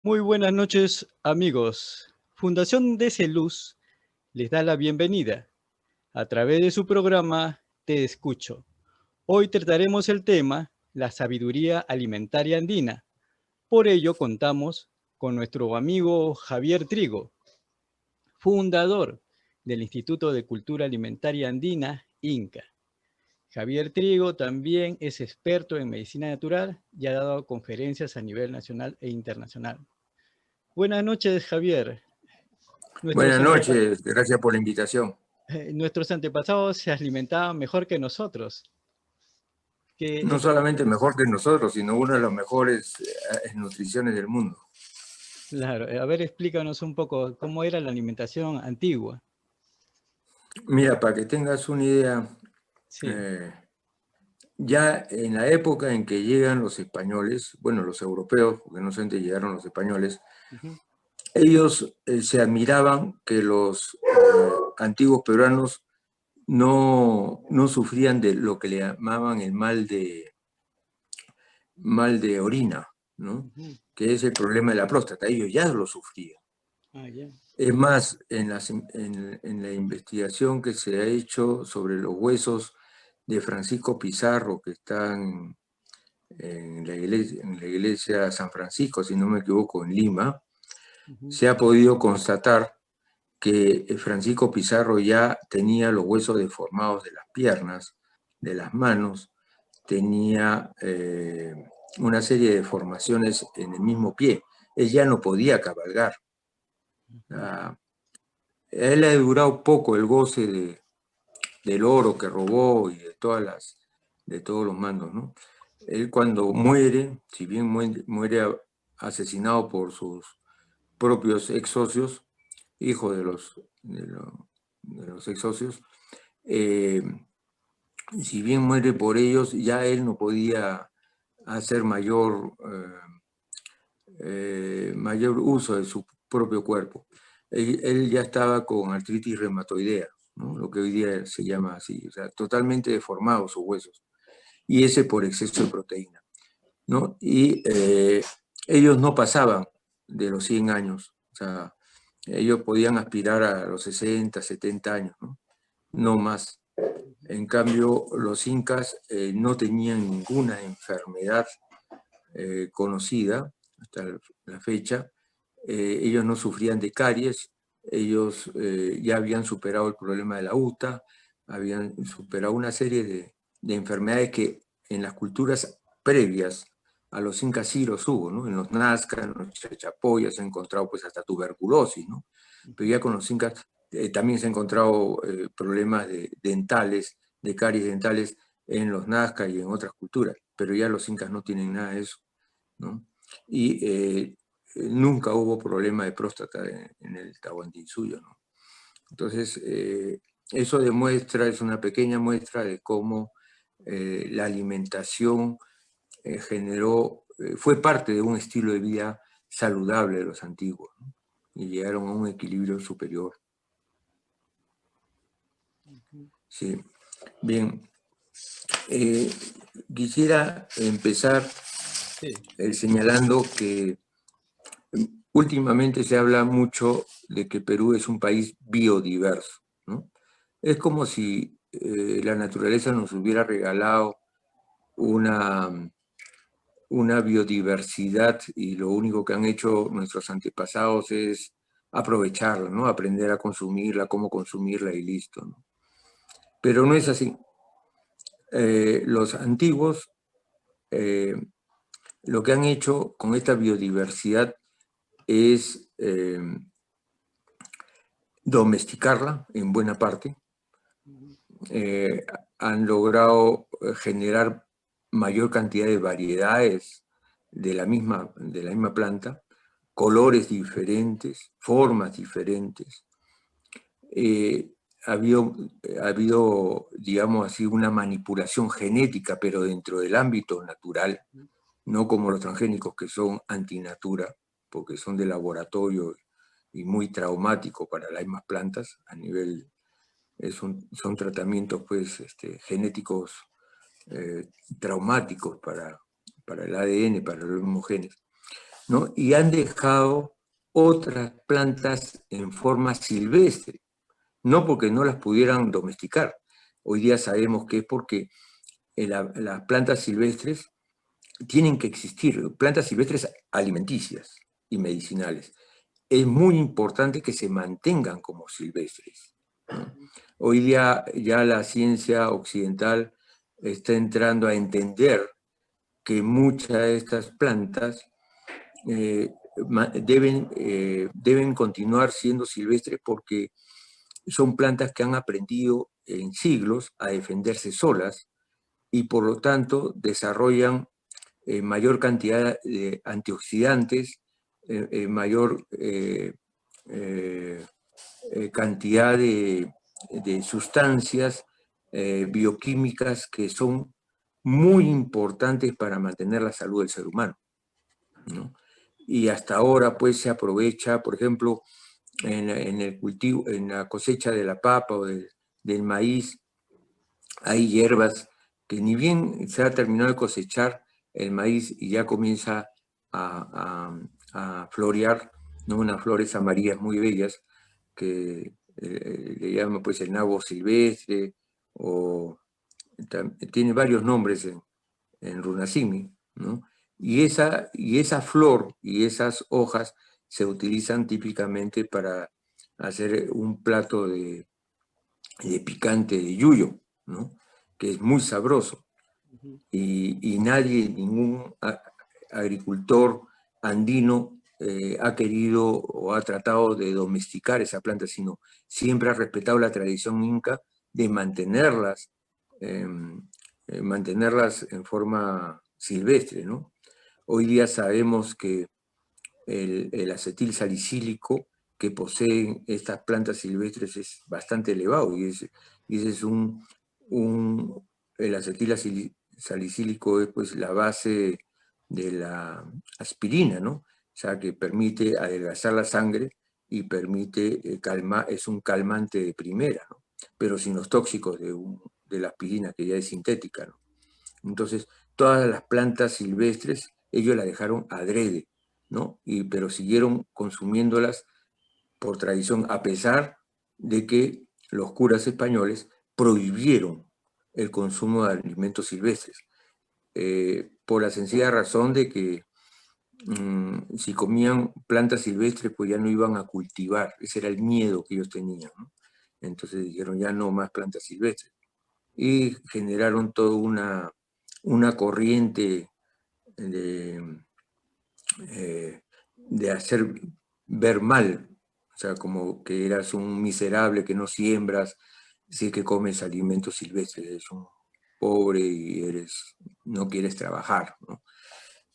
Muy buenas noches, amigos. Fundación Deceluz les da la bienvenida. A través de su programa Te Escucho. Hoy trataremos el tema la sabiduría alimentaria andina. Por ello contamos con nuestro amigo Javier Trigo, fundador del Instituto de Cultura Alimentaria Andina, INCA. Javier Trigo también es experto en medicina natural y ha dado conferencias a nivel nacional e internacional. Buenas noches, Javier. Nuestros, Buenas antepa noches, gracias por la invitación. nuestros antepasados se alimentaban mejor que nosotros. Que, No solamente mejor que nosotros, sino una de las mejores nutriciones del mundo. claro, a ver, explícanos un poco cómo era la alimentación antigua. Mira, para que tengas una idea, Sí. eh, ya en la época en que llegan los españoles, bueno, los europeos, porque no sé dónde llegaron los españoles, Ujú. ellos se admiraban que los antiguos peruanos no sufrían de lo que le llamaban el mal de orina, ¿no? Ujú. Que es el problema de la próstata. Ellos ya lo sufrían. Ah, ya. Es más, en la investigación que se ha hecho sobre los huesos de Francisco Pizarro, que están en la iglesia San Francisco, si no me equivoco, en Lima, Ujú. se ha podido constatar que Francisco Pizarro ya tenía los huesos deformados de las piernas, de las manos, tenía una serie de deformaciones en el mismo pie. Él ya no podía cabalgar. Ujú. A él le ha durado poco el goce del oro que robó y de todos los mandos, ¿no? Él cuando muere, si bien muere asesinado por sus propios ex socios, hijos de los ex socios, eh, si bien muere por ellos, ya él no podía hacer mayor uso de su propio cuerpo. Él ya estaba con artritis reumatoidea, ¿no? Lo que hoy día se llama así, o sea, totalmente deformados sus huesos, y ese por exceso de proteína, ¿no? Y ellos no pasaban de los 100 años, o sea, ellos podían aspirar a los 60, 70 años, ¿no? No más. En cambio, los incas no tenían ninguna enfermedad conocida hasta la fecha. Ellos no sufrían de caries, ellos ya habían superado el problema de la UTA, habían superado una serie de enfermedades que en las culturas previas a los incas sí los hubo, ¿no? En los Nazca, en los Chachapoyas se ha encontrado pues hasta tuberculosis, ¿no? Pero ya con los incas también se han encontrado problemas dentales, de caries dentales en los Nazca y en otras culturas, pero ya los incas no tienen nada de eso, ¿no? Y nunca hubo problema de próstata en el Tahuantinsuyo, ¿no? Entonces, eso demuestra, es una pequeña muestra de cómo la alimentación fue parte de un estilo de vida saludable de los antiguos, ¿no? Y llegaron a un equilibrio superior. Sí, bien. Eh, Quisiera empezar Sí. señalando que últimamente se habla mucho de que Perú es un país biodiverso, ¿no? Es como si la naturaleza nos hubiera regalado una, una biodiversidad y lo único que han hecho nuestros antepasados es aprovecharla, ¿no? Aprender a consumirla, cómo consumirla y listo, ¿no? Pero no es así. Los antiguos eh, lo que han hecho con esta biodiversidad es domesticarla en buena parte, eh, han logrado generar mayor cantidad de variedades de la misma planta, colores diferentes, formas diferentes. Eh, ha habido, digamos así, una manipulación genética, pero dentro del ámbito natural, no como los transgénicos que son antinatura, porque son de laboratorio y muy traumáticos para las mismas plantas a nivel son tratamientos pues, genéticos traumáticos para el ADN, para los mismos genes. ¿no? Y han dejado otras plantas en forma silvestre, no porque no las pudieran domesticar. Hoy día sabemos que es porque las plantas silvestres tienen que existir, plantas silvestres alimenticias y medicinales. Es muy importante que se mantengan como silvestres, ¿no? Hoy día ya la ciencia occidental está entrando a entender que muchas de estas plantas deben continuar siendo silvestres porque son plantas que han aprendido en siglos a defenderse solas y por lo tanto desarrollan mayor cantidad de antioxidantes, mayor cantidad de sustancias bioquímicas que son muy importantes para mantener la salud del ser humano, ¿no? Y hasta ahora pues se aprovecha, por ejemplo, en el cultivo, en la cosecha de la papa o del maíz, hay hierbas que ni bien se ha terminado de cosechar el maíz y ya comienza a florear, ¿no? Unas flores amarillas muy bellas que le llaman pues el nabo silvestre, o tiene varios nombres en Runasimi, ¿no? Y esa flor y esas hojas se utilizan típicamente para hacer un plato de picante de yuyo, ¿no? Que es muy sabroso. Y nadie, ningún agricultor andino ha querido o ha tratado de domesticar esa planta, sino siempre ha respetado la tradición inca de mantenerlas en forma silvestre, ¿no? Hoy día sabemos que el acetil salicílico que poseen estas plantas silvestres es bastante elevado y ese es el acetil salicílico es pues la base de la aspirina, ¿no? O sea, que permite adelgazar la sangre y permite es un calmante de primera, ¿no? Pero sin los tóxicos de la aspirina, que ya es sintética, ¿no? Entonces, todas las plantas silvestres, ellos las dejaron adrede, ¿no? Pero siguieron consumiéndolas por tradición, a pesar de que los curas españoles prohibieron el consumo de alimentos silvestres, por la sencilla razón de que si comían plantas silvestres, pues ya no iban a cultivar, ese era el miedo que ellos tenían, ¿no? Entonces dijeron, ya no más plantas silvestres. Y generaron toda una corriente de, de hacer ver mal, o sea, como que eras un miserable que no siembras, si es que comes alimentos silvestres, eres un pobre y no quieres trabajar, ¿no?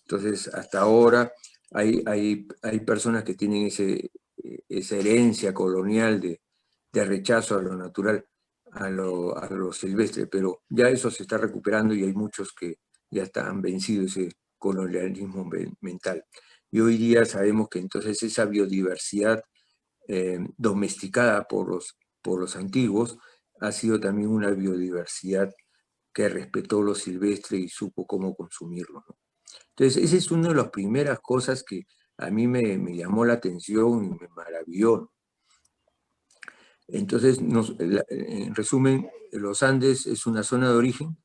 Entonces, hasta ahora hay personas que tienen esa herencia colonial de rechazo a lo natural, a lo silvestre, pero ya eso se está recuperando y hay muchos que ya han vencido ese colonialismo mental. Y hoy día sabemos que entonces esa biodiversidad domesticada por los antiguos ha sido también una biodiversidad que respetó lo silvestre y supo cómo consumirlo, ¿no? Entonces, esa es una de las primeras cosas que a mí me llamó la atención y me maravilló. Entonces, en resumen, los Andes es una zona de origen.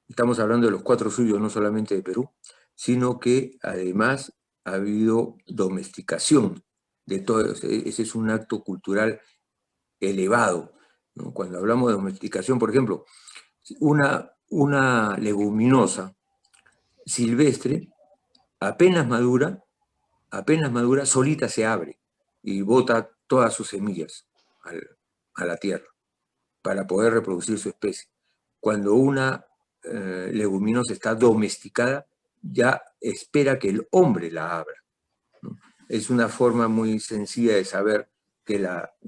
Estamos hablando de los cuatro suyos, no solamente de Perú, sino que además ha habido domesticación de todo. Ese es un acto cultural elevado, ¿no? Cuando hablamos de domesticación, por ejemplo, una leguminosa silvestre, apenas madura, solita se abre y bota todas sus semillas a la tierra para poder reproducir su especie. Cuando una leguminosa está domesticada, ya espera que el hombre la abra, ¿no? Es una forma muy sencilla de saber que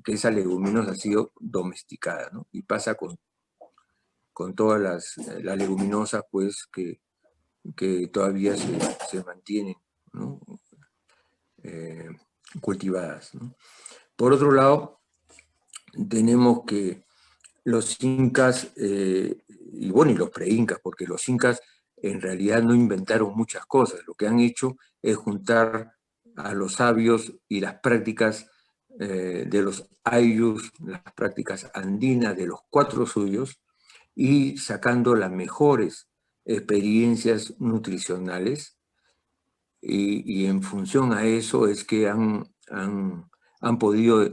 esa leguminosa ha sido domesticada, ¿no? Y pasa con todas las leguminosas, pues, que todavía se mantienen, ¿no? Cultivadas, ¿no? Por otro lado, tenemos que los incas, y bueno, y los pre-incas, porque los incas en realidad no inventaron muchas cosas, lo que han hecho es juntar a los sabios y las prácticas de los ayllus, las prácticas andinas de los 4 suyos, y sacando las mejores experiencias nutricionales, y en función a eso es que han podido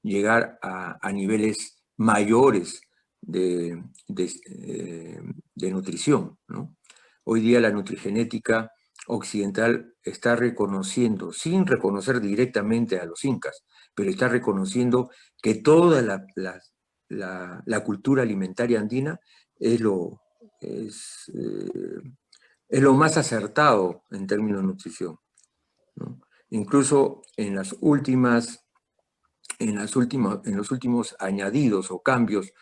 llegar a niveles mayores de nutrición, ¿no? Hoy día la nutrigenética occidental está reconociendo, sin reconocer directamente a los incas, pero está reconociendo que toda la cultura alimentaria andina es es, eh, es lo más acertado en términos de nutrición, ¿no? Incluso en los últimos añadidos o cambios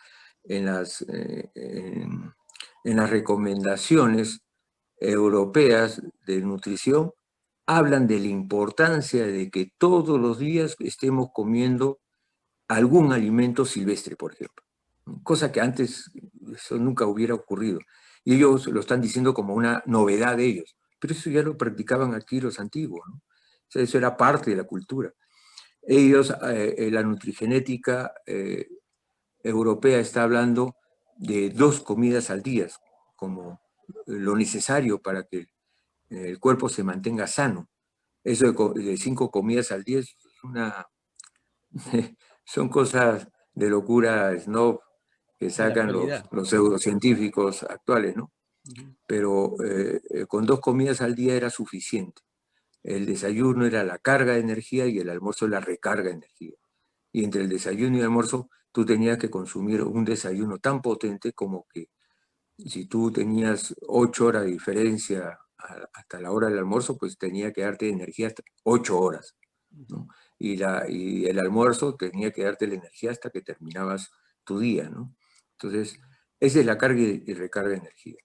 en las recomendaciones europeas de nutrición, hablan de la importancia de que todos los días estemos comiendo algún alimento silvestre, por ejemplo. Cosa que antes eso nunca hubiera ocurrido. Y ellos lo están diciendo como una novedad de ellos. Pero eso ya lo practicaban aquí los antiguos, ¿no? O sea, eso era parte de la cultura. Ellos, la nutrigenética europea está hablando de 2 comidas al día, como lo necesario para que el cuerpo se mantenga sano. Eso de 5 comidas al día es son cosas de locura snob que De la sacan actualidad. los pseudocientíficos actuales, ¿no? Pero con 2 comidas al día era suficiente. El desayuno era la carga de energía y el almuerzo la recarga de energía. Y entre el desayuno y el almuerzo tú tenías que consumir un desayuno tan potente como que si tú tenías 8 horas de diferencia hasta la hora del almuerzo, pues tenía que darte energía hasta 8 horas, ¿no? Y el almuerzo tenía que darte la energía hasta que terminabas tu día, ¿no? Entonces, esa es la carga y recarga de energía,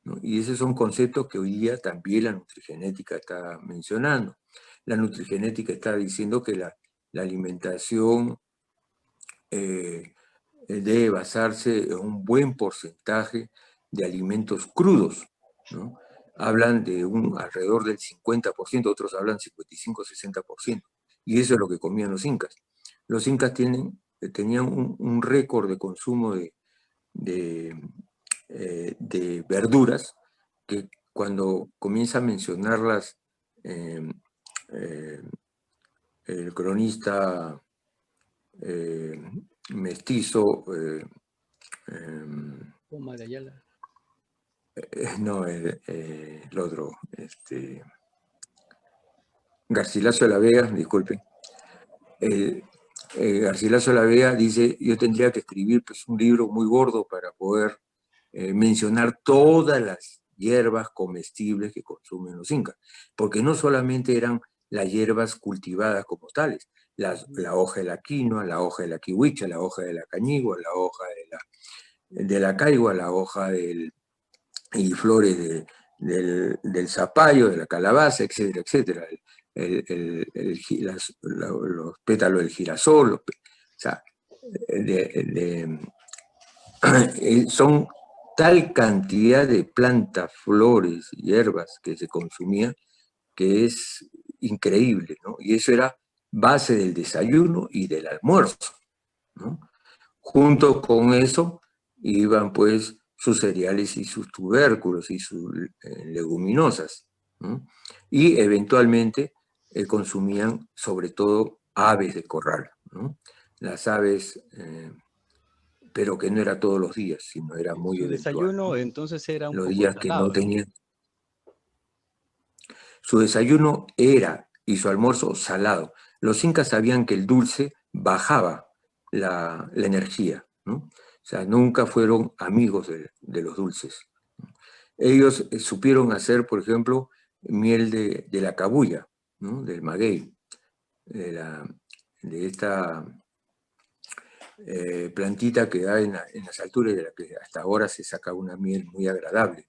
¿no? Y esos son conceptos que hoy día también la nutrigenética está mencionando. La nutrigenética está diciendo que la alimentación debe basarse en un buen porcentaje de alimentos crudos, ¿no? Hablan de alrededor del 50%, otros hablan 55-60%. Y eso es lo que comían los incas. Los incas tenían un récord de consumo de, de verduras que cuando comienza a mencionarlas eh, eh, el cronista mestizo, Poma de Ayala. no, el otro, Garcilaso de la Vega, disculpen. Garcilaso de la Vega dice, yo tendría que escribir pues, un libro muy gordo para poder mencionar todas las hierbas comestibles que consumen los incas, porque no solamente eran las hierbas cultivadas como tales, la hoja de la quinoa, la hoja de la kiwicha, la hoja de la cañigua, la hoja de la caigua, la hoja y flores del zapallo, de la calabaza, etcétera, etcétera. Los pétalos del girasol, o sea, son tal cantidad de plantas, flores, hierbas que se consumían que es increíble, ¿no? Y eso era base del desayuno y del almuerzo, ¿no? Junto con eso iban pues sus cereales y sus tubérculos y sus leguminosas, ¿no? Y eventualmente consumían sobre todo aves de corral, ¿no? Las aves, pero que no era todos los días, sino era muy Su eventual, desayuno ¿no? entonces era un Los poco días que no salado, ¿no? tenían. Su desayuno era y su almuerzo salado. Los incas sabían que el dulce bajaba la energía, ¿no? O sea, nunca fueron amigos de los dulces. Ellos supieron hacer, por ejemplo, miel de la cabuya, ¿no? Del maguey, de esta plantita que da en las alturas de la que hasta ahora se saca una miel muy agradable.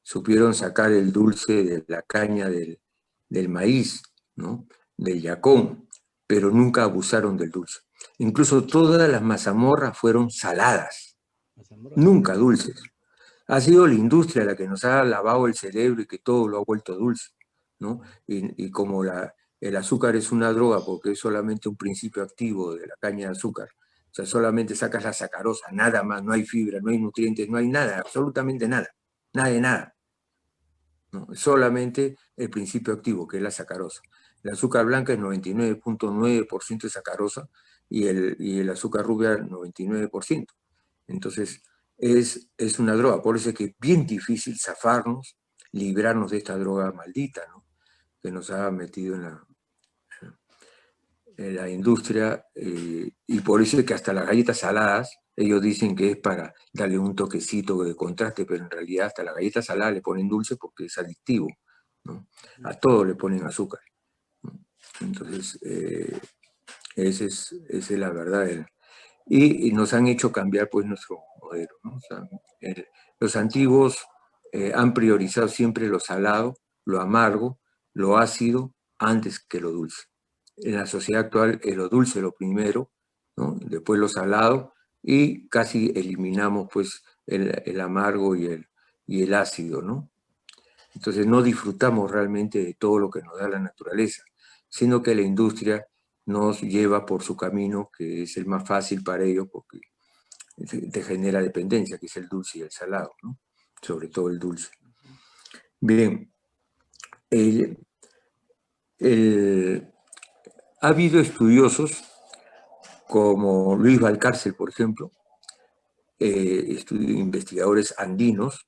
Supieron sacar el dulce de la caña del maíz, ¿no? Del yacón, pero nunca abusaron del dulce. Incluso todas las mazamorras fueron saladas, Mazamorra nunca salada. dulces. Ha sido la industria la que nos ha lavado el cerebro y que todo lo ha vuelto dulce, ¿no? Y como el azúcar es una droga porque es solamente un principio activo de la caña de azúcar. O sea, solamente sacas la sacarosa, nada más, no hay fibra, no hay nutrientes, no hay nada, absolutamente nada, nada de nada. ¿No? Solamente el principio activo, que es la sacarosa. El azúcar blanca es 99.9% de sacarosa y el azúcar rubia 99%. Entonces, es una droga, por eso es que es bien difícil zafarnos, librarnos de esta droga maldita, ¿no? Que nos ha metido en la industria, y por eso es que hasta las galletas saladas, ellos dicen que es para darle un toquecito de contraste, pero en realidad hasta las galletas saladas le ponen dulce porque es adictivo, ¿no? A todo le ponen azúcar, ¿no? Entonces, esa es la verdad. Y nos han hecho cambiar pues nuestro modelo, ¿no? O sea, los antiguos han priorizado siempre lo salado, lo amargo, lo ácido, antes que lo dulce. En la sociedad actual es lo dulce lo primero, ¿no? Después lo salado, y casi eliminamos pues el amargo y el ácido, ¿no? Entonces no disfrutamos realmente de todo lo que nos da la naturaleza, sino que la industria nos lleva por su camino, que es el más fácil para ellos porque te genera dependencia, que es el dulce y el salado, ¿no? Sobre todo el dulce. Bien, el, ha habido estudiosos como Luis Valcárcel, por ejemplo, investigadores andinos,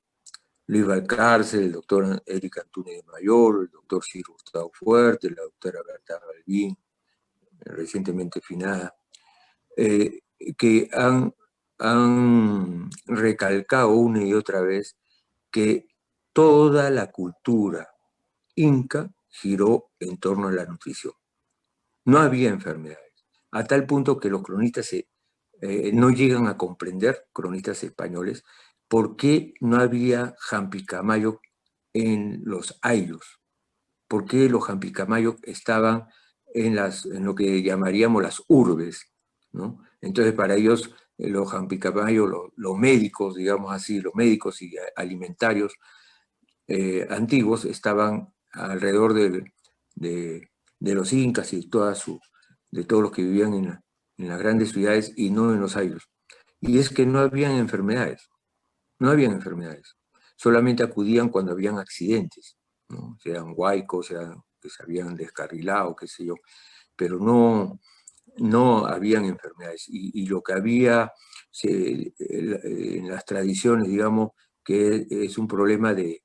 Luis Valcárcel, el doctor Eric Antunes de Mayor, el doctor Sir Gustavo Fuerte, la doctora Berta Balbín, recientemente finada, que han recalcado una y otra vez que toda la cultura inca giró en torno a la nutrición. No había enfermedades, a tal punto que los cronistas no llegan a comprender, cronistas españoles, por qué no había jampicamayo en los ayllus, por qué los jampicamayo estaban en lo que llamaríamos las urbes, ¿no? Entonces, para ellos, los jampicamayo, los médicos, digamos así, los médicos y alimentarios antiguos estaban alrededor de los incas y de todos los que vivían en las grandes ciudades y no en los ayllus. Y es que no habían enfermedades, no habían enfermedades. Solamente acudían cuando habían accidentes, ¿no? Sean huaicos, sean que se habían descarrilado, qué sé yo, pero no habían enfermedades. Y lo que había en las tradiciones, digamos, que es un problema de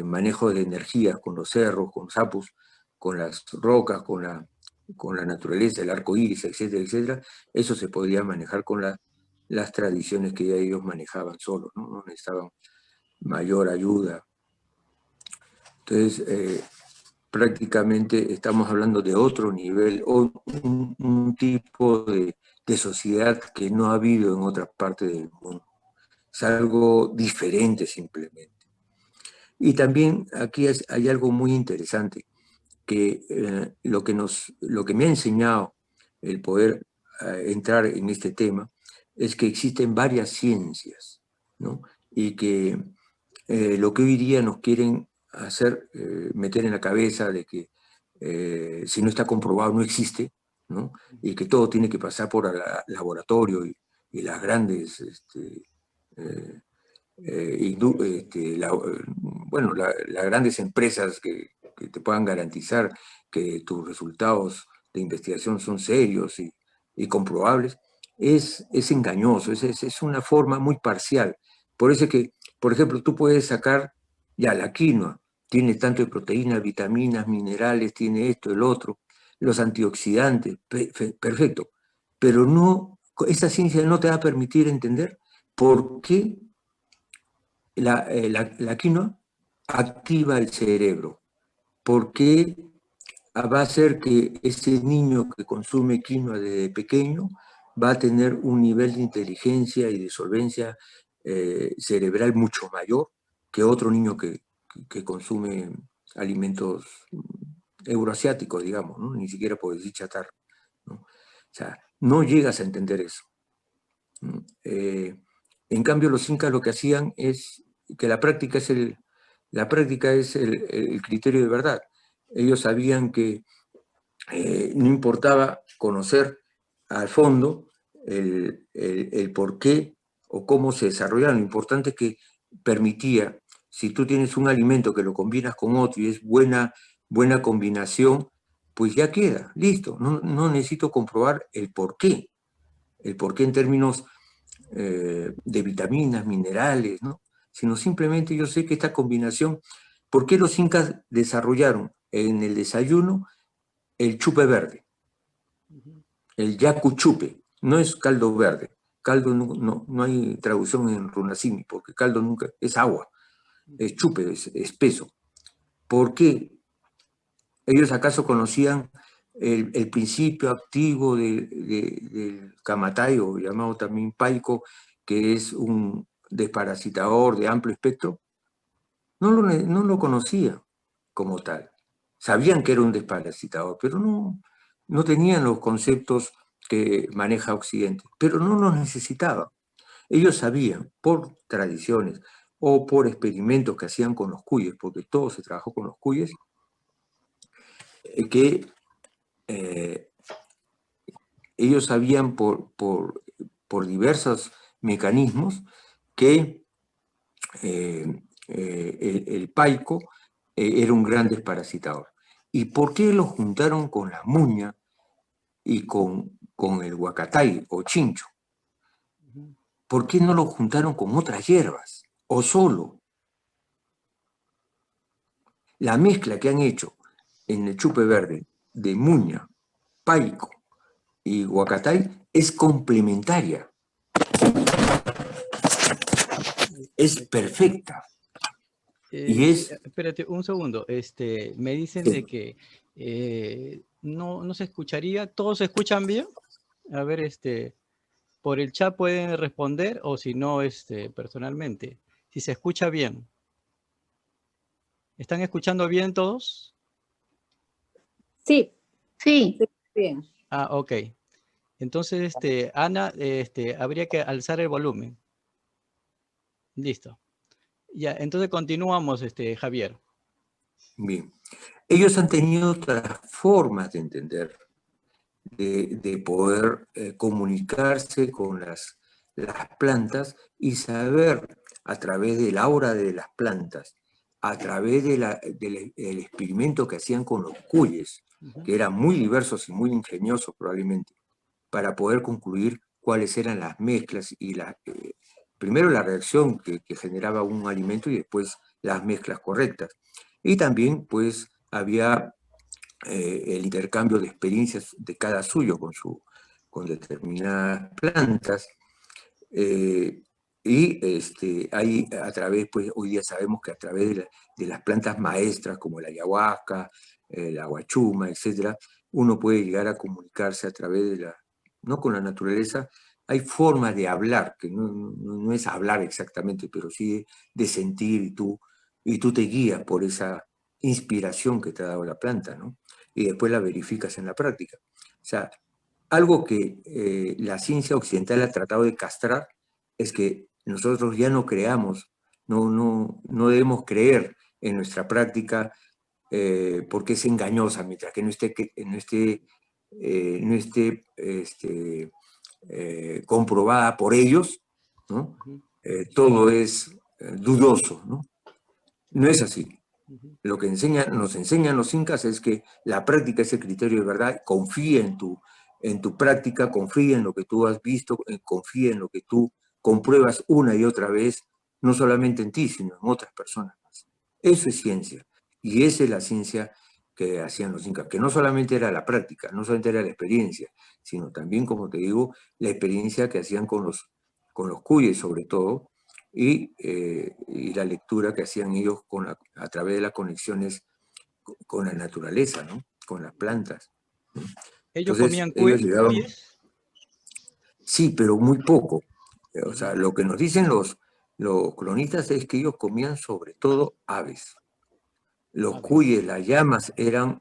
manejo de energías con los cerros, con los apus, con las rocas, con la naturaleza, el arco iris, etcétera, etcétera, eso se podía manejar con las tradiciones que ya ellos manejaban solos, ¿no? No necesitaban mayor ayuda. Entonces, prácticamente estamos hablando de otro nivel, o un tipo de sociedad que no ha habido en otra parte del mundo. Es algo diferente simplemente. Y también aquí hay algo muy interesante, que lo que me ha enseñado el poder entrar en este tema es que existen varias ciencias, ¿no? Y que lo que hoy día nos quieren hacer meter en la cabeza de que si no está comprobado no existe, ¿no? Y que todo tiene que pasar por el laboratorio y las grandes eh, bueno, las grandes empresas que te puedan garantizar que tus resultados de investigación son serios y comprobables, es engañoso, es una forma muy parcial. Por eso es que, por ejemplo, tú puedes sacar ya la quinoa, tiene tanto de proteínas, vitaminas, minerales, tiene esto, el otro, los antioxidantes, perfecto, pero no, esa ciencia no te va a permitir entender por qué la quinoa activa el cerebro, porque va a hacer que ese niño que consume quinoa desde pequeño va a tener un nivel de inteligencia y de solvencia cerebral mucho mayor que otro niño que consume alimentos euroasiáticos, digamos, ¿no? Ni siquiera por decir chatarra, ¿no? O sea, no llegas a entender eso. En cambio, los incas lo que hacían es que la práctica es el criterio de verdad. Ellos sabían que no importaba conocer al fondo el por qué o cómo se desarrollaron. Lo importante es que permitía, si tú tienes un alimento que lo combinas con otro y es buena combinación, pues ya queda, listo. No necesito comprobar el por qué en términos de vitaminas, minerales, ¿no? Sino simplemente yo sé que esta combinación, ¿por qué los incas desarrollaron en el desayuno el chupe verde? El yacu chupe, no es caldo verde. Caldo no hay traducción en runasimi, porque caldo nunca es agua, es chupe, es espeso. ¿Por qué? ¿Ellos acaso conocían el principio activo del camatayo, llamado también paico, que es un desparasitador de amplio espectro? No lo conocían como tal. Sabían que era un desparasitador, pero no tenían los conceptos que maneja Occidente, pero no los necesitaban. Ellos sabían por tradiciones o por experimentos que hacían con los cuyes, porque todo se trabajó con los cuyes, que ellos sabían por diversos mecanismos que el paico era un gran desparasitador. ¿Y por qué lo juntaron con la muña y con el huacatay o chincho? ¿Por qué no lo juntaron con otras hierbas o solo? La mezcla que han hecho en el chupe verde de muña, paico y huacatay es complementaria, es perfecta. Y es... Espérate un segundo. Me dicen de que no se escucharía. ¿Todos se escuchan bien? A ver, por el chat pueden responder o si no, personalmente. Si se escucha bien. ¿Están escuchando bien todos? Sí, Sí, bien. Ah, ok. Entonces, Ana, habría que alzar el volumen. Listo. Ya, entonces continuamos, Javier. Bien. Ellos han tenido otras formas de entender, de poder comunicarse con las plantas y saber a través del aura de las plantas, a través del experimento que hacían con los cuyes, que eran muy diversos y muy ingeniosos probablemente, para poder concluir cuáles eran las mezclas y primero la reacción que generaba un alimento y después las mezclas correctas. Y también pues había el intercambio de experiencias de cada suyo con determinadas plantas. Y ahí a través, pues hoy día sabemos que a través de las plantas maestras como la ayahuasca, la guachuma, etcétera, uno puede llegar a comunicarse a través no con la naturaleza, hay formas de hablar, que no es hablar exactamente, pero sí de sentir y tú te guías por esa inspiración que te ha dado la planta, ¿no? Y después la verificas en la práctica. O sea, algo que la ciencia occidental ha tratado de castrar es que nosotros ya no creamos, no debemos creer en nuestra práctica porque es engañosa, mientras que no esté comprobada por ellos, ¿no? Todo es dudoso, ¿no? No es así. Lo que nos enseñan los incas es que la práctica es el criterio de verdad. Confía en tu práctica, confía en lo que tú has visto, confía en lo que tú compruebas una y otra vez, no solamente en ti, sino en otras personas más. Eso es ciencia. Y esa es la ciencia que hacían los incas, que no solamente era la práctica, no solamente era la experiencia, sino también, como te digo, la experiencia que hacían con los cuyes, sobre todo, y la lectura que hacían ellos a través de las conexiones con la naturaleza, ¿no? Con las plantas. ¿Ellos Entonces, comían ellos llegaban, cuyes? sí, pero muy poco. O sea, lo que nos dicen los cronistas es que ellos comían sobre todo aves. Los cuyes, las llamas, eran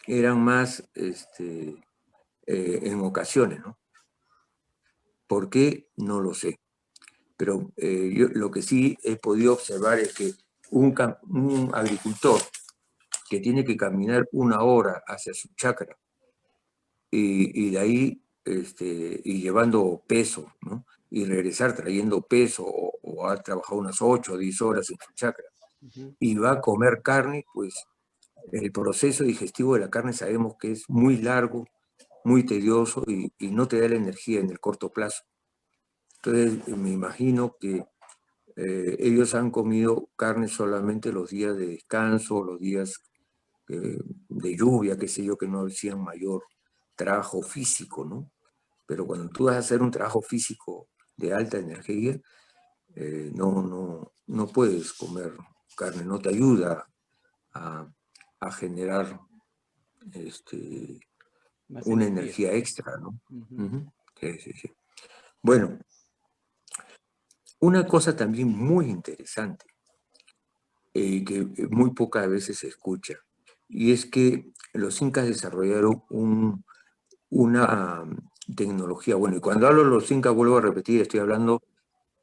más en ocasiones, ¿no? ¿Por qué? No lo sé. Pero yo lo que sí he podido observar es que un agricultor que tiene que caminar 1 hora hacia su chakra y de ahí y llevando peso, ¿no? Y regresar trayendo peso o ha trabajado unas 8 o 10 horas en su chakra y va a comer carne, pues el proceso digestivo de la carne sabemos que es muy largo, muy tedioso y no te da la energía en el corto plazo. Entonces me imagino que ellos han comido carne solamente los días de descanso, los días de lluvia, qué sé yo, que no hacían mayor trabajo físico, ¿no? Pero cuando tú vas a hacer un trabajo físico de alta energía, no puedes comer carne, no te ayuda a generar Más una energía. energía extra, ¿no? Sí, sí, sí. Bueno, una cosa también muy interesante que muy pocas veces se escucha, y es que los incas desarrollaron una tecnología, bueno, y cuando hablo de los incas, vuelvo a repetir, estoy hablando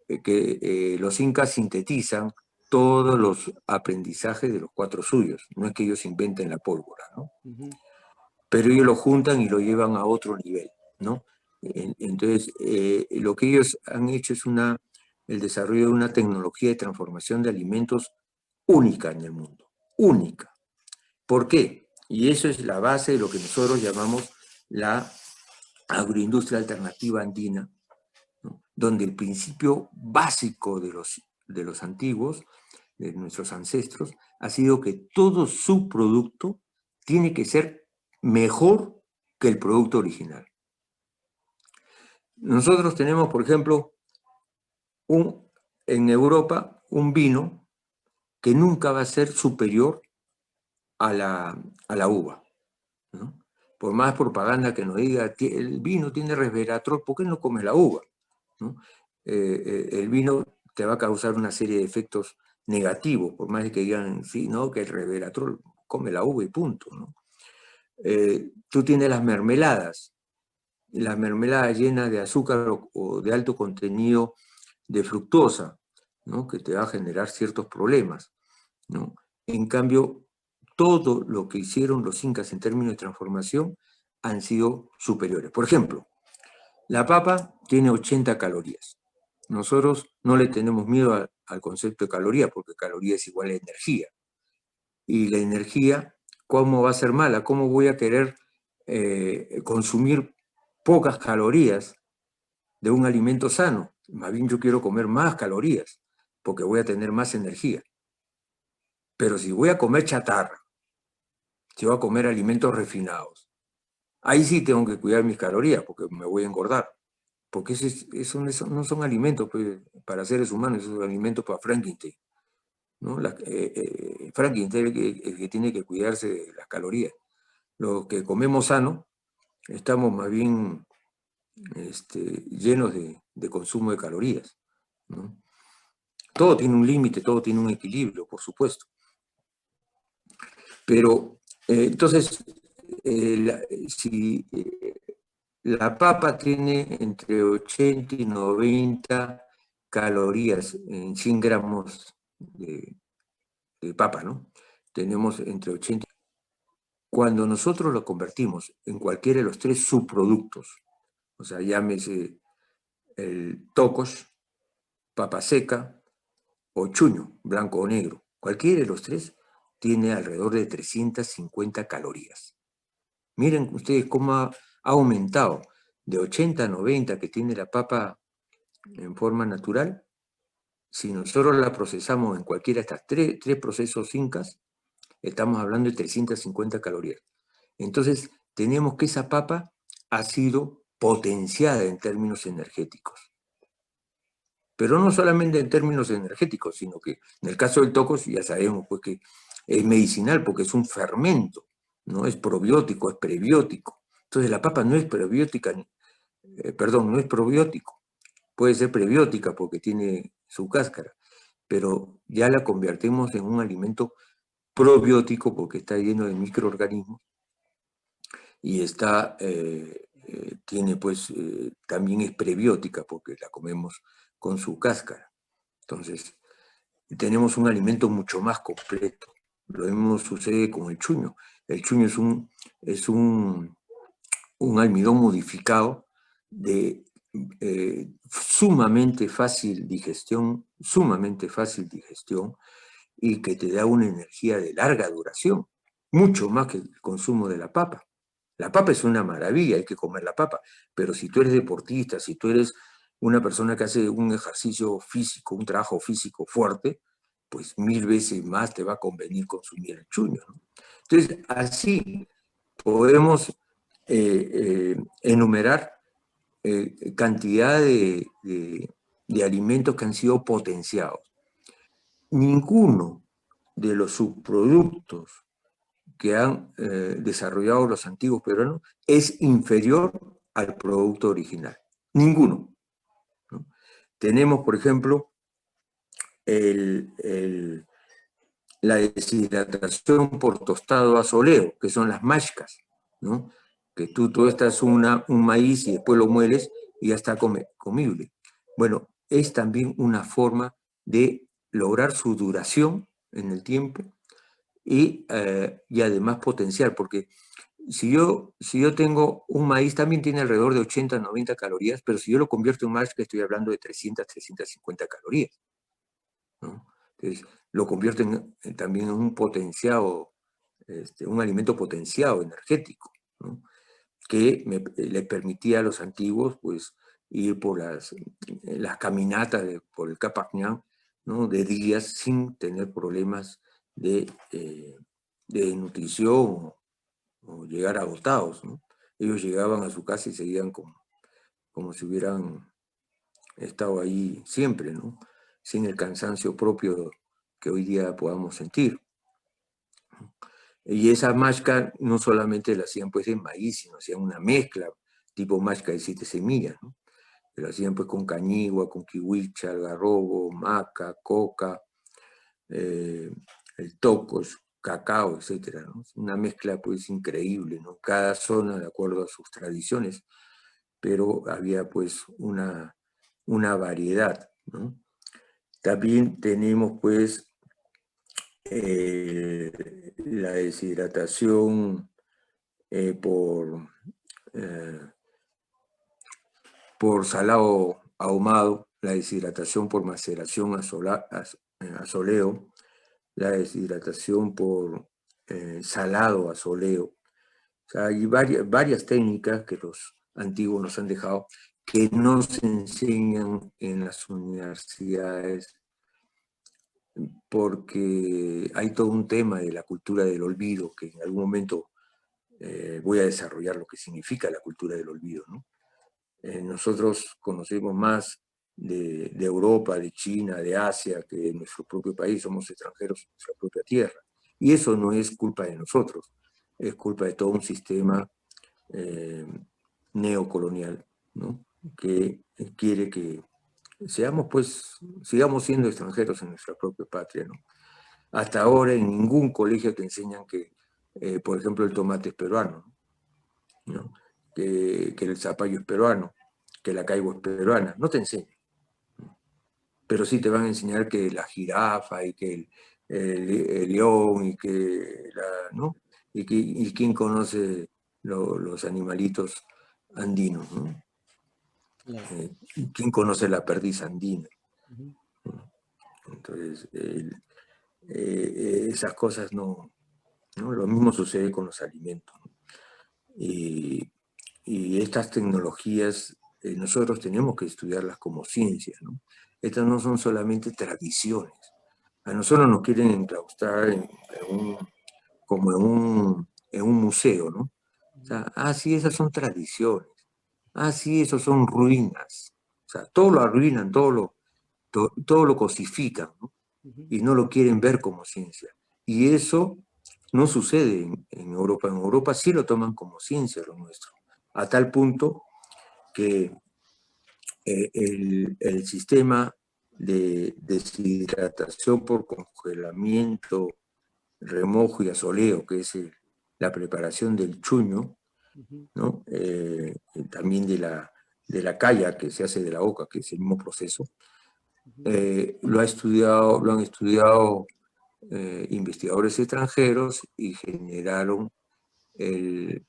que los incas sintetizan todos los aprendizajes de los 4 suyos, no es que ellos inventen la pólvora, ¿no? Pero ellos lo juntan y lo llevan a otro nivel, ¿no? Entonces, lo que ellos han hecho es el desarrollo de una tecnología de transformación de alimentos única en el mundo, única. ¿Por qué? Y eso es la base de lo que nosotros llamamos la agroindustria alternativa andina, ¿no? Donde el principio básico de los antiguos, de nuestros ancestros, ha sido que todo su producto tiene que ser mejor que el producto original. Nosotros tenemos, por ejemplo, en Europa un vino que nunca va a ser superior a la uva, ¿no? Por más propaganda que nos diga, el vino tiene resveratrol, ¿por qué no comes la uva? ¿No? El vino te va a causar una serie de efectos negativos, por más que digan, sí, no, que el resveratrol, come la uva y punto, ¿no? Tú tienes las mermeladas llenas de azúcar o de alto contenido de fructosa, ¿no? Que te va a generar ciertos problemas, ¿no? En cambio, todo lo que hicieron los incas en términos de transformación han sido superiores. Por ejemplo, la papa tiene 80 calorías. Nosotros no le tenemos miedo al concepto de caloría, porque caloría es igual a energía. Y la energía, ¿cómo va a ser mala? ¿Cómo voy a querer consumir pocas calorías de un alimento sano? Más bien yo quiero comer más calorías, porque voy a tener más energía. Pero si voy a comer chatarra, si voy a comer alimentos refinados, ahí sí tengo que cuidar mis calorías, porque me voy a engordar. Porque eso no son alimentos pues, para seres humanos, esos son alimentos para Frankenstein, ¿no? Frankenstein es el que tiene que cuidarse de las calorías. Los que comemos sano, estamos más bien llenos de consumo de calorías, ¿no? Todo tiene un límite, todo tiene un equilibrio, por supuesto. Pero, entonces, si la papa tiene entre 80 y 90 calorías en 100 gramos de papa, ¿no? Tenemos entre 80. Cuando nosotros lo convertimos en cualquiera de los 3 subproductos, o sea, llámese el tocos, papa seca o chuño, blanco o negro, cualquiera de los 3 tiene alrededor de 350 calorías. Miren ustedes cómo ha aumentado de 80 a 90 que tiene la papa en forma natural. Si nosotros la procesamos en cualquiera de estas tres procesos incas, estamos hablando de 350 calorías. Entonces, tenemos que esa papa ha sido potenciada en términos energéticos. Pero no solamente en términos energéticos, sino que en el caso del tocos ya sabemos pues, que es medicinal porque es un fermento, no es probiótico, es prebiótico. Entonces la papa no es prebiótica, no es probiótico. Puede ser prebiótica porque tiene su cáscara, pero ya la convertimos en un alimento probiótico porque está lleno de microorganismos y tiene pues, también es prebiótica porque la comemos con su cáscara. Entonces, tenemos un alimento mucho más completo, Lo mismo sucede con el chuño. El chuño es un almidón modificado de sumamente fácil digestión, y que te da una energía de larga duración, mucho más que el consumo de la papa. La papa es una maravilla, hay que comer la papa, pero si tú eres deportista, si tú eres una persona que hace un ejercicio físico, un trabajo físico fuerte, pues 1000 veces más te va a convenir consumir el chuño, ¿no? Entonces, así podemos enumerar cantidad de alimentos que han sido potenciados. Ninguno de los subproductos que han desarrollado los antiguos peruanos es inferior al producto original. Ninguno, ¿no? Tenemos, por ejemplo, la deshidratación por tostado a soleo, que son las mashcas, ¿no? Que tú tostas un maíz y después lo mueles y ya está comible. Bueno, es también una forma de lograr su duración en el tiempo y además potenciar, porque si yo tengo un maíz, también tiene alrededor de 80, 90 calorías, pero si yo lo convierto en mashca, estoy hablando de 300, 350 calorías, ¿no? Entonces, lo convierte también en un potenciado, un alimento potenciado, energético, ¿no? Que le permitía a los antiguos, pues, ir por las caminatas por el Capacñán, ¿no? De días sin tener problemas de nutrición o llegar agotados, ¿no? Ellos llegaban a su casa y seguían como si hubieran estado ahí siempre, ¿no? Sin el cansancio propio que hoy día podamos sentir. Y esa mashca no solamente la hacían pues en maíz, sino hacían una mezcla, tipo mashca de 7 semillas, ¿no? Lo hacían pues con cañigua, con kiwicha, algarrobo, maca, coca, el tocos, cacao, etc., ¿no? Una mezcla pues increíble, ¿no? Cada zona de acuerdo a sus tradiciones, pero había pues una variedad, ¿no? También tenemos pues la deshidratación por salado ahumado, la deshidratación por maceración a soleo, la deshidratación por salado a soleo. O sea, hay varias técnicas que los antiguos nos han dejado que no se enseñan en las universidades, porque hay todo un tema de la cultura del olvido, que en algún momento voy a desarrollar lo que significa la cultura del olvido, ¿no? Nosotros conocemos más de Europa, de China, de Asia, que de nuestro propio país, somos extranjeros en nuestra propia tierra. Y eso no es culpa de nosotros, es culpa de todo un sistema neocolonial, ¿no? Que quiere que sigamos siendo extranjeros en nuestra propia patria, ¿no? Hasta ahora en ningún colegio te enseñan que, por ejemplo, el tomate es peruano, ¿no? Que el zapallo es peruano, que la caigua es peruana, no te enseñan. Pero sí te van a enseñar que la jirafa y que el león y que ¿no? Y quién conoce los animalitos andinos, ¿no? Claro. ¿Quién conoce la perdiz andina? Ujú. Entonces, esas cosas no. Lo mismo sucede con los alimentos, ¿no? Y estas tecnologías nosotros tenemos que estudiarlas como ciencias, ¿no? Estas no son solamente tradiciones. A nosotros nos quieren enclaustrar como en un museo, ¿no? O sea, sí, esas son tradiciones. Sí, esos son ruinas. O sea, todo lo arruinan, todo lo cosifican, ¿no? Ujú. Y no lo quieren ver como ciencia. Y eso no sucede en Europa. En Europa sí lo toman como ciencia lo nuestro, a tal punto que el sistema de deshidratación por congelamiento, remojo y asoleo, que es la preparación del chuño, Ujú. ¿no? También de la calla que se hace de la oca, que es el mismo proceso, Ujú. lo han estudiado investigadores extranjeros y generaron el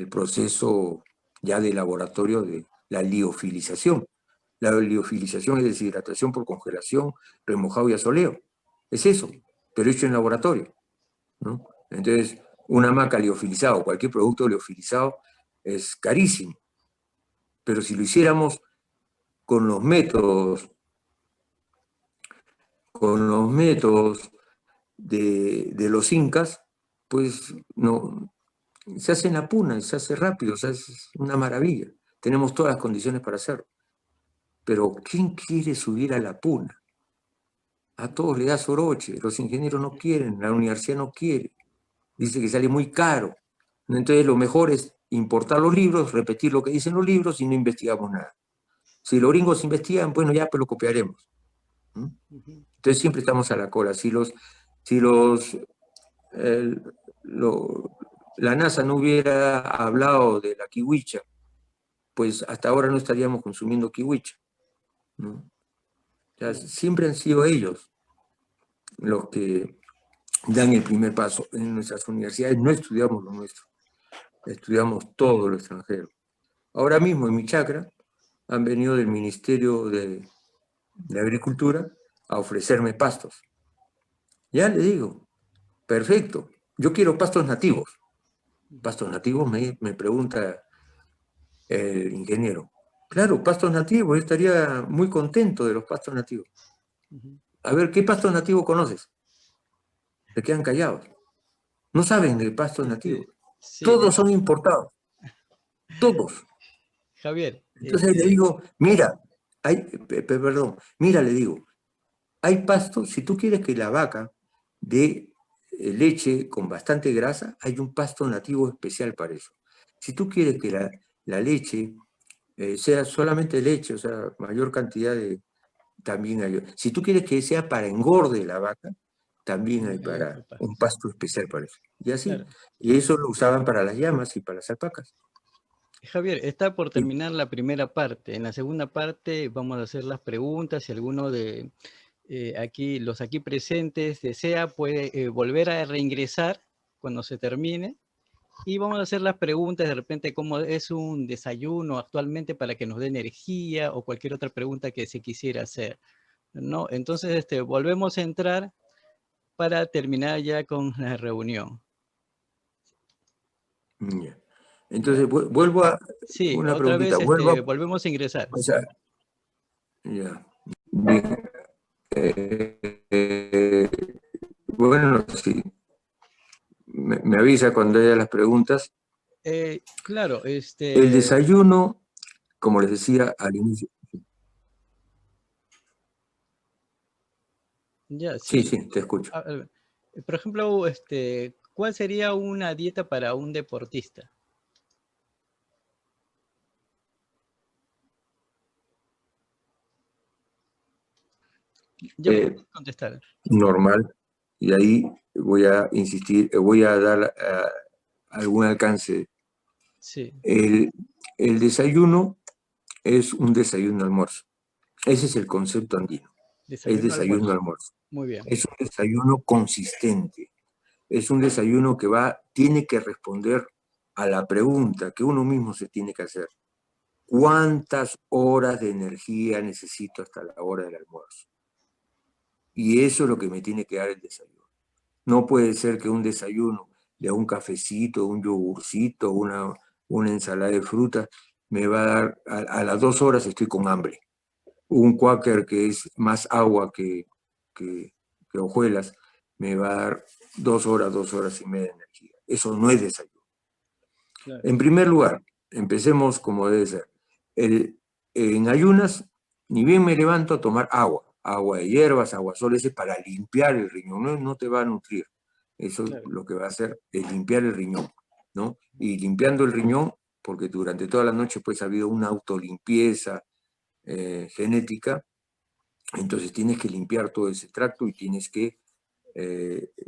proceso ya de laboratorio de la liofilización. La liofilización es deshidratación por congelación, remojado y asoleo. Es eso, pero hecho en laboratorio, ¿no? Entonces, una maca liofilizada o cualquier producto liofilizado es carísimo. Pero si lo hiciéramos con los métodos de los incas, pues no, se hace en la puna y se hace rápido, o sea, es una maravilla. Tenemos todas las condiciones para hacerlo. Pero ¿quién quiere subir a la puna? A todos le da soroche, los ingenieros no quieren, la universidad no quiere, dice que sale muy caro. Entonces lo mejor es importar los libros, repetir lo que dicen los libros y no investigamos nada. Si los gringos investigan, bueno, ya pues lo copiaremos. Entonces siempre estamos a la cola. La NASA no hubiera hablado de la kiwicha, pues hasta ahora no estaríamos consumiendo kiwicha, ¿no? O sea, siempre han sido ellos los que dan el primer paso. En nuestras universidades no estudiamos lo nuestro, estudiamos todo lo extranjero. Ahora mismo en mi chacra han venido del Ministerio de Agricultura a ofrecerme pastos. Ya le digo, perfecto, yo quiero pastos nativos. Pastos nativos, me pregunta el ingeniero. Claro, pastos nativos, yo estaría muy contento de los pastos nativos. A ver, ¿qué pastos nativos conoces? Se quedan callados. No saben de pastos nativos. Sí, todos son importados. Todos. Javier. Entonces le digo, mira, mira, le digo, hay pastos, si tú quieres que la vaca dé leche con bastante grasa, hay un pasto nativo especial para eso. Si tú quieres que la leche sea solamente leche, o sea, mayor cantidad de... También hay... Si tú quieres que sea para engorde la vaca, también hay para un pasto especial para eso. Y así. Claro. Y eso lo usaban para las llamas y para las alpacas. Javier, está por terminar la primera parte. En la segunda parte vamos a hacer las preguntas. Si alguno de los aquí presentes desea, puede volver a reingresar cuando se termine. Y vamos a hacer las preguntas de repente cómo es un desayuno actualmente para que nos dé energía o cualquier otra pregunta que se quisiera hacer, ¿no? Entonces, volvemos a entrar para terminar ya con la reunión. Yeah. Entonces, vuelvo a... Sí, una otra vez volvemos a ingresar. O sea, ya. Bueno, sí. Me avisa cuando haya las preguntas. Claro, El desayuno, como les decía al inicio. Ya, sí, te escucho. Por ejemplo, ¿cuál sería una dieta para un deportista? Ya puedes contestar. Normal. Y ahí voy a insistir, voy a dar algún alcance. Sí. El desayuno es un desayuno-almuerzo. Ese es el concepto andino. Es desayuno-almuerzo. Muy bien. Es un desayuno consistente. Es un desayuno que tiene que responder a la pregunta que uno mismo se tiene que hacer. ¿Cuántas horas de energía necesito hasta la hora del almuerzo? Y eso es lo que me tiene que dar el desayuno. No puede ser que un desayuno de un cafecito, un yogurcito, una ensalada de frutas, me va a dar, a las 2 horas estoy con hambre. Un Quaker que es más agua que hojuelas, me va a dar 2 horas y media de energía. Eso no es desayuno. Claro. En primer lugar, empecemos como debe ser. En ayunas, ni bien me levanto a tomar agua de hierbas, aguasol, ese para limpiar el riñón, no te va a nutrir. Eso claro. Lo que va a hacer es limpiar el riñón, ¿no? Y limpiando el riñón, porque durante toda la noche pues ha habido una autolimpieza genética, entonces tienes que limpiar todo ese tracto y tienes que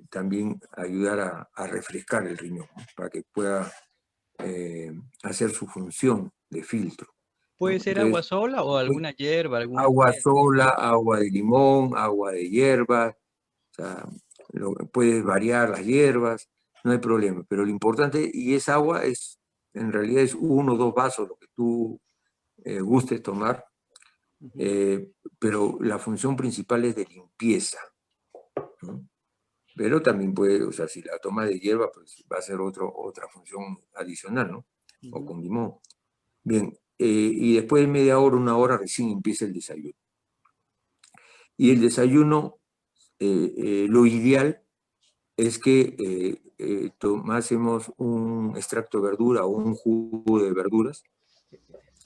también ayudar a refrescar el riñón, ¿no? Para que pueda hacer su función de filtro. ¿Puede ser entonces, agua sola o alguna hierba? Agua sola, agua de limón, agua de hierba, o sea, puedes variar las hierbas, no hay problema. Pero lo importante, y esa agua en realidad es 1 o 2 vasos, lo que tú gustes tomar, pero la función principal es de limpieza, ¿no? Pero también puede, o sea, si la tomas de hierba, pues va a ser otra función adicional, ¿no? O con limón. Bien, y después de media hora, 1 hora, recién empieza el desayuno. Y el desayuno, lo ideal es que tomásemos un extracto de verdura o un jugo de verduras.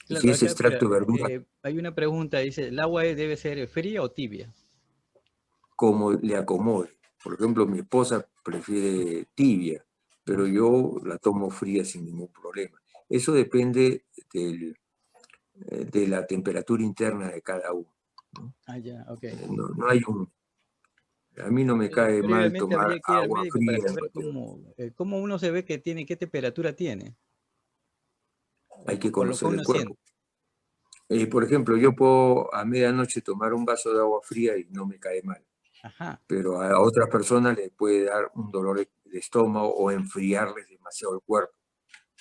Y si Claro, ese acá, espera, extracto de verdura, hay una pregunta, dice, ¿el agua debe ser fría o tibia? como le acomode. Por ejemplo, mi esposa prefiere tibia, pero yo la tomo fría sin ningún problema. Eso depende de la temperatura interna de cada uno, ¿no? Ah, ya, ok. No hay a mí no me cae mal Previamente tomar habría que ir al agua médico para fría en saber cualquier momento. cómo uno se ve que tiene, qué temperatura tiene, Hay que por lo que conocer el uno siente. cuerpo. Por ejemplo, yo puedo a medianoche tomar un vaso de agua fría y no me cae mal, Ajá. pero a otras personas les puede dar un dolor de estómago o enfriarles demasiado el cuerpo,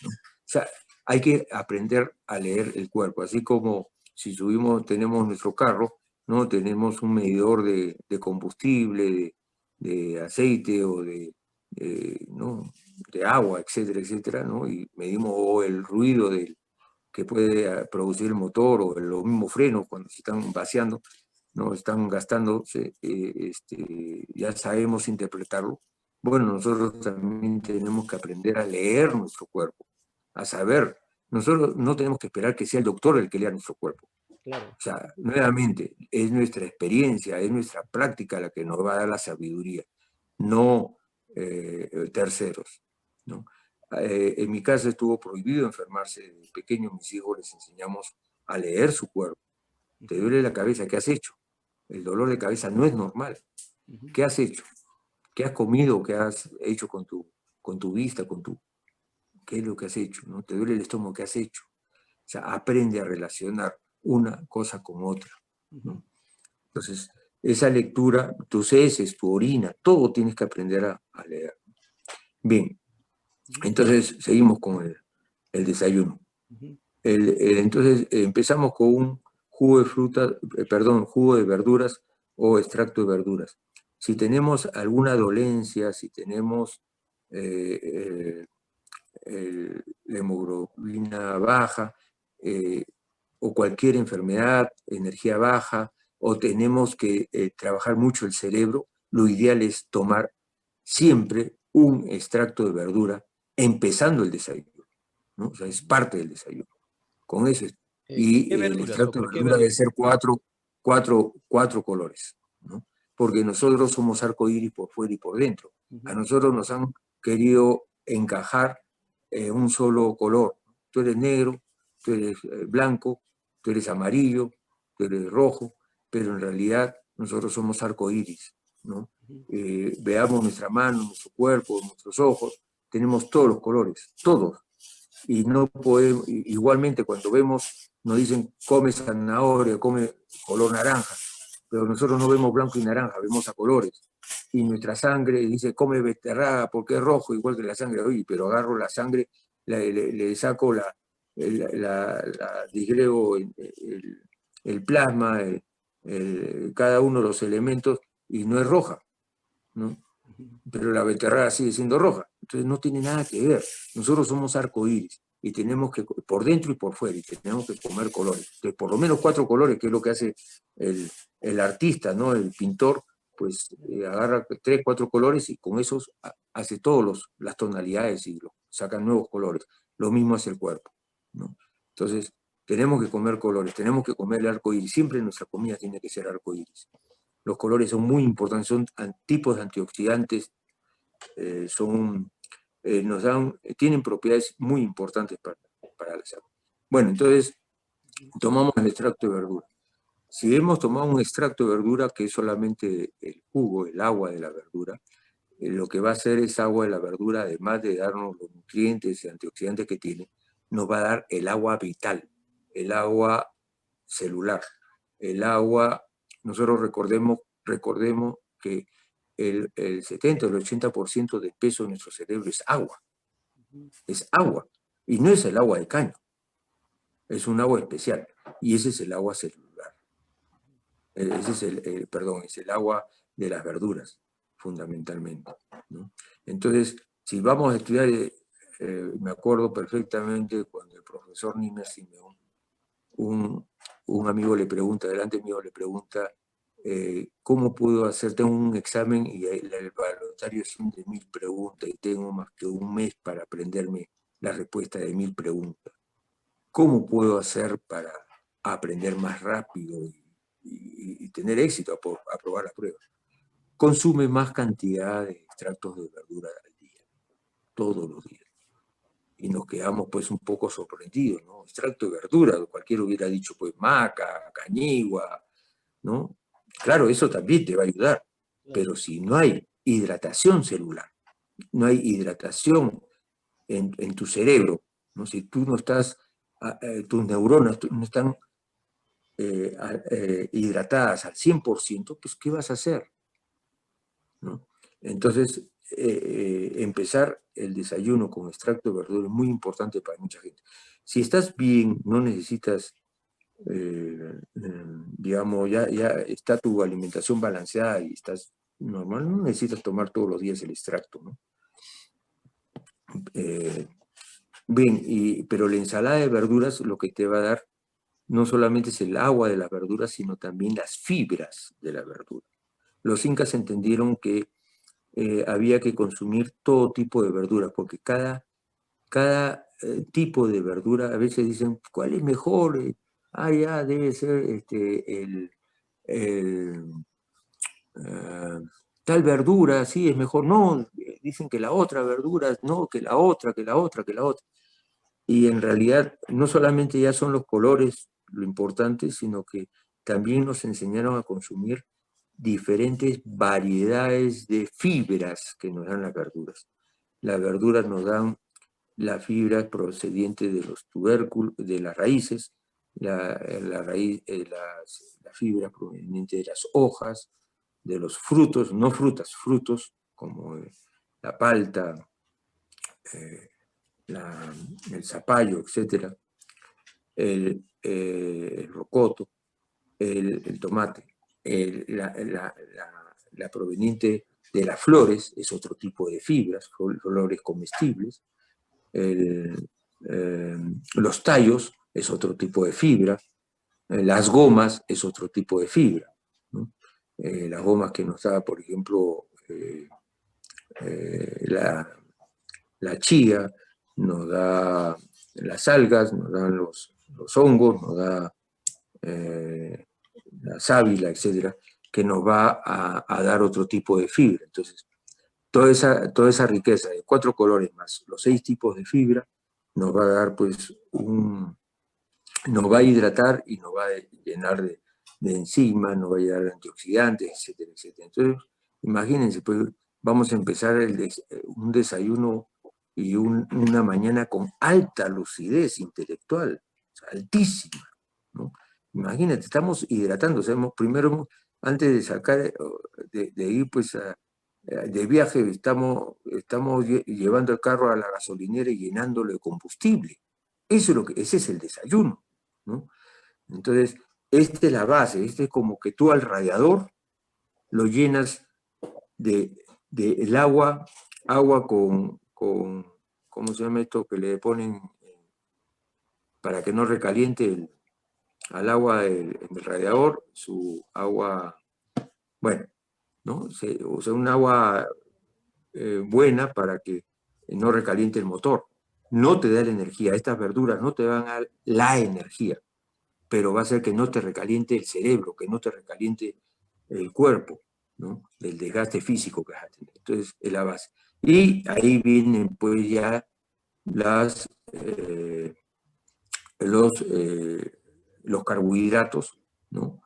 ¿no? O sea, hay que aprender a leer el cuerpo, así como si tenemos nuestro carro, ¿no? Tenemos un medidor de combustible, de aceite o ¿no? de agua, etcétera, etcétera, ¿no? Y medimos o el ruido que puede producir el motor o los mismos frenos cuando se están vaciando, no están gastándose, ya sabemos interpretarlo. Bueno, nosotros también tenemos que aprender a leer nuestro cuerpo, a saber. Nosotros no tenemos que esperar que sea el doctor el que lea nuestro cuerpo. Claro. O sea, nuevamente, es nuestra experiencia, es nuestra práctica la que nos va a dar la sabiduría, no terceros, ¿no? En mi casa estuvo prohibido enfermarse desde pequeño. Mis hijos les enseñamos a leer su cuerpo. Te duele la cabeza, ¿qué has hecho? El dolor de cabeza no es normal. ¿Qué has hecho? ¿Qué has comido? ¿Qué has hecho con tu vista? ¿Qué es lo que has hecho? ¿No? ¿Te duele el estómago? ¿Qué has hecho? O sea, aprende a relacionar una cosa con otra, ¿no? Entonces, esa lectura, tus heces, tu orina, todo tienes que aprender a leer. Bien, entonces seguimos con el desayuno. Entonces empezamos con un jugo de fruta, jugo de verduras o extracto de verduras. Si tenemos alguna dolencia, si tenemos la hemoglobina baja o cualquier enfermedad, energía baja, o tenemos que trabajar mucho el cerebro, lo ideal es tomar siempre un extracto de verdura empezando el desayuno, ¿no? O sea, es parte del desayuno. Con eso. ¿Qué Y el verduras o extracto de por qué verdura debe verduras? ser cuatro colores, ¿no? Porque nosotros somos arcoíris por fuera y por dentro. A nosotros nos han querido encajar un solo color. Tú eres negro, tú eres blanco, tú eres amarillo, tú eres rojo, pero en realidad nosotros somos arcoíris, ¿no? Veamos nuestra mano, nuestro cuerpo, nuestros ojos, tenemos todos los colores, todos. Y no podemos, igualmente cuando vemos, nos dicen come zanahoria, come color naranja, pero nosotros no vemos blanco y naranja, vemos a colores. Y nuestra sangre dice come beterraga porque es rojo, igual que la sangre. Oye, pero agarro la sangre, le saco disgrego el plasma, cada uno de los elementos, y no es roja, ¿no? Pero la beterraga sigue siendo roja. Entonces no tiene nada que ver. Nosotros somos arcoíris y tenemos que, por dentro y por fuera, y tenemos que comer colores. Entonces, por lo menos 4 colores, que es lo que hace el artista, ¿no? El pintor, pues agarra 3, 4 colores y con esos hace todas las tonalidades y saca nuevos colores. Lo mismo hace el cuerpo, ¿no? Entonces, tenemos que comer colores, tenemos que comer el arcoíris. Siempre nuestra comida tiene que ser arcoíris. Los colores son muy importantes, son tipos de antioxidantes, tienen propiedades muy importantes para la salud. Bueno, entonces tomamos el extracto de verdura. Si hemos tomado un extracto de verdura que es solamente el jugo, el agua de la verdura, lo que va a hacer esa agua de la verdura, además de darnos los nutrientes y antioxidantes que tiene, nos va a dar el agua vital, el agua celular, el agua. Nosotros recordemos que el 70 o el 80% del peso de nuestro cerebro es agua. Es agua. Y no es el agua de caño. Es un agua especial. Y ese es el agua celular. Ese es es el agua de las verduras, fundamentalmente, ¿no? Entonces, si vamos a estudiar, me acuerdo perfectamente cuando el profesor Nimmer Simeón, un amigo le pregunta, delante mío le pregunta, ¿cómo puedo hacer? Tengo un examen y el evaluatario son de 1000 preguntas y tengo más que un mes para aprenderme la respuesta de 1000 preguntas. ¿Cómo puedo hacer para aprender más rápido y tener éxito a aprobar la prueba? Consume más cantidad de extractos de verdura al día, todos los días. Y nos quedamos pues un poco sorprendidos, ¿no? Extracto de verdura, cualquiera hubiera dicho pues maca, cañigua, ¿no? Claro, eso también te va a ayudar, pero si no hay hidratación celular, no hay hidratación en tu cerebro, ¿no? Si tú no estás, tus neuronas no están hidratadas al 100%, pues ¿qué vas a hacer? ¿No? Entonces, empezar el desayuno con extracto de verdura es muy importante para mucha gente. Si estás bien, no necesitas, digamos, ya está tu alimentación balanceada y estás normal, no necesitas tomar todos los días el extracto, ¿no? Bien, pero la ensalada de verduras lo que te va a dar no solamente es el agua de las verduras, sino también las fibras de la verdura. Los incas entendieron que había que consumir todo tipo de verduras, porque cada tipo de verdura, a veces dicen, ¿cuál es mejor? Ya debe ser el, tal verdura, sí, es mejor. No, dicen que la otra verdura, no, que la otra, que la otra, que la otra. Y en realidad no solamente ya son los colores lo importante, sino que también nos enseñaron a consumir diferentes variedades de fibras que nos dan las verduras. Las verduras nos dan la fibra procediente de los tubérculos, de las raíces, la fibra proveniente de las hojas, de los frutos, no frutas, frutos como la palta, el zapallo, etc., el rocoto, el tomate, la proveniente de las flores es otro tipo de fibras, flores comestibles, los tallos es otro tipo de fibra, las gomas es otro tipo de fibra, ¿no? Las gomas que nos da, por ejemplo, la chía, nos da las algas, nos dan los hongos, nos da la sábila, etcétera, que nos va a dar otro tipo de fibra. Entonces, toda esa riqueza de 4 colores más los 6 tipos de fibra nos va a dar, pues, nos va a hidratar y nos va a llenar de enzimas, nos va a llenar de antioxidantes, etcétera, etcétera. Entonces, imagínense, pues, vamos a empezar un desayuno y una mañana con alta lucidez intelectual, o sea, altísima, ¿no? Imagínate, estamos hidratando, o sea, primero, antes de sacar, de ir pues de viaje, estamos llevando el carro a la gasolinera y llenándolo de combustible. Ese es el desayuno, ¿no? Entonces, esta es la base, este es como que tú al radiador lo llenas de el agua con, ¿cómo se llama esto? Que le ponen para que no recaliente al agua del radiador, su agua, bueno, ¿no? O sea, un agua buena para que no recaliente el motor. No te da la energía, estas verduras no te van a dar la energía, pero va a hacer que no te recaliente el cerebro, que no te recaliente el cuerpo, ¿no? Del desgaste físico que vas a tener. Entonces, es la base. Y ahí vienen pues ya los carbohidratos, ¿no?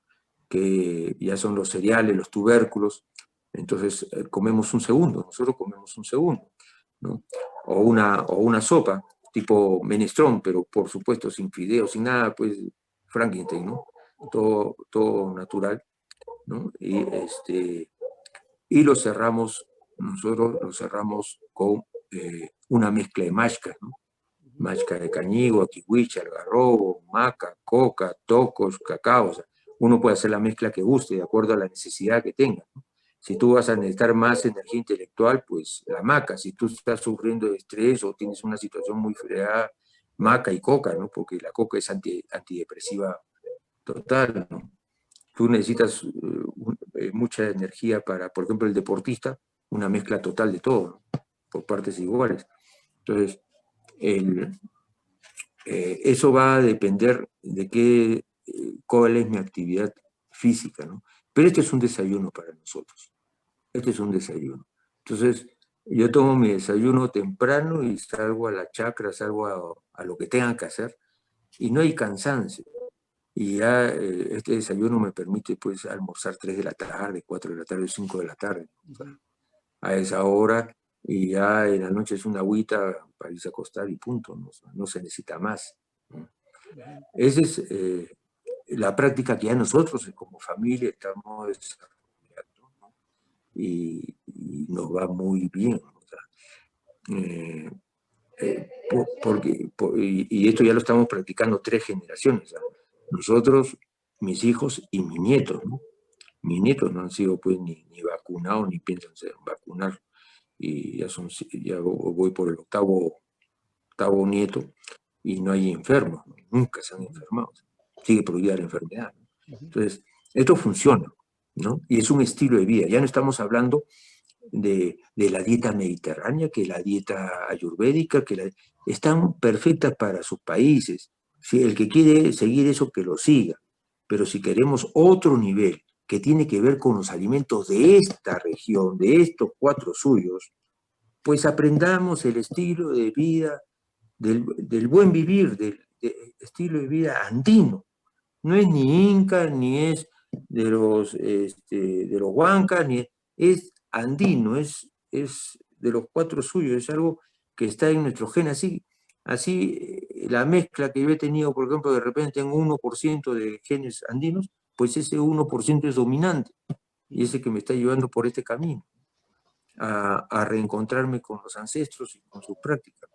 Que ya son los cereales, los tubérculos. Entonces, comemos un segundo, nosotros comemos un segundo, ¿no? O una sopa, tipo menestrón, pero por supuesto sin fideos, sin nada, pues Frankenstein, ¿no? Todo natural, ¿no? y lo cerramos, nosotros lo cerramos con una mezcla de mashcas, ¿no? Mashca de cañigo, kiwicha, algarrobo, maca, coca, tocos, cacao. O sea, uno puede hacer la mezcla que guste de acuerdo a la necesidad que tenga, ¿no? Si tú vas a necesitar más energía intelectual, pues la maca. Si tú estás sufriendo de estrés o tienes una situación muy fregada, maca y coca, ¿no? Porque la coca es antidepresiva total, ¿no? Tú necesitas mucha energía para, por ejemplo, el deportista, una mezcla total de todo, ¿no? Por partes iguales. Entonces, eso va a depender de cuál es mi actividad física, ¿no? Pero este es un desayuno para nosotros. Este es un desayuno. Entonces, yo tomo mi desayuno temprano y salgo a la chacra, salgo a lo que tengan que hacer, y no hay cansancio. Y ya este desayuno me permite pues almorzar 3 de la tarde, 4 de la tarde, 5 de la tarde. O sea, a esa hora, y ya en la noche es una agüita para irse a acostar y punto, no se necesita más, ¿no? Esa es la práctica que ya nosotros como familia estamos desarrollando, ¿no? Y nos va muy bien. O sea, y esto ya lo estamos practicando 3 generaciones, ¿no? Nosotros, mis hijos y mis nietos, ¿no? Mis nietos no han sido pues ni vacunados ni piensan vacunar, y ya voy por el octavo nieto y no hay enfermos, ¿no? Nunca se han enfermado, sigue prohibida la enfermedad, ¿no? Entonces, esto funciona, ¿no? Y es un estilo de vida, ya no estamos hablando de la dieta mediterránea, que la dieta ayurvédica, están perfectas para sus países. Si el que quiere seguir eso, que lo siga. Pero si queremos otro nivel, que tiene que ver con los alimentos de esta región, de estos 4 suyos, pues aprendamos el estilo de vida, del buen vivir, del estilo de vida andino. No es ni inca, ni es de los huancas, ni es andino, es de los 4 suyos, es algo que está en nuestro gen. Así la mezcla que yo he tenido, por ejemplo, de repente tengo 1% de genes andinos, pues ese 1% es dominante, y ese que me está llevando por este camino, a reencontrarme con los ancestros y con sus prácticas.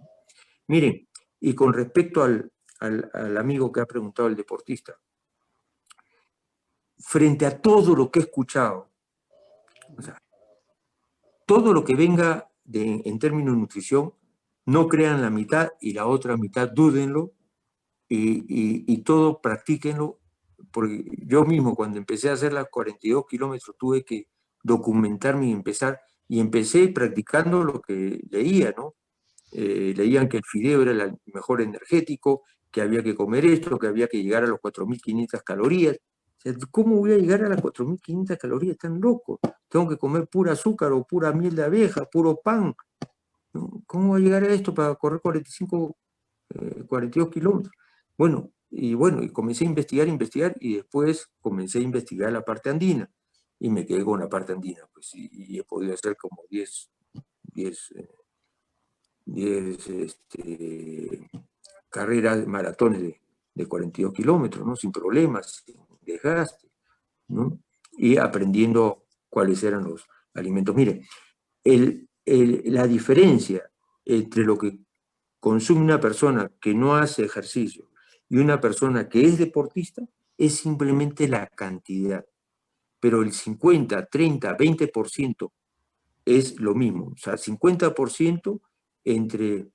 Miren, y con respecto al amigo que ha preguntado, el deportista, frente a todo lo que he escuchado, o sea, todo lo que venga en términos de nutrición, no crean la mitad y la otra mitad dúdenlo, y todo practíquenlo, porque yo mismo cuando empecé a hacer las 42 kilómetros tuve que documentarme y empecé practicando lo que leía, ¿no? Leían que el fideo era el mejor energético, que había que comer esto, que había que llegar a los 4.500 calorías. O sea, ¿cómo voy a llegar a las 4.500 calorías? Están locos. Tengo que comer pura azúcar o pura miel de abeja, puro pan, ¿no? ¿Cómo voy a llegar a esto para correr 42 kilómetros? Bueno, y comencé a investigar, y después comencé a investigar la parte andina, y me quedé con la parte andina, pues, y he podido hacer como 10 carreras, maratones de 42 kilómetros, ¿no? Sin problemas, sin desgaste, ¿no? Y aprendiendo cuáles eran los alimentos. Mire, la diferencia entre lo que consume una persona que no hace ejercicio y una persona que es deportista es simplemente la cantidad. Pero el 50, 30, 20% es lo mismo. O sea, 50% entre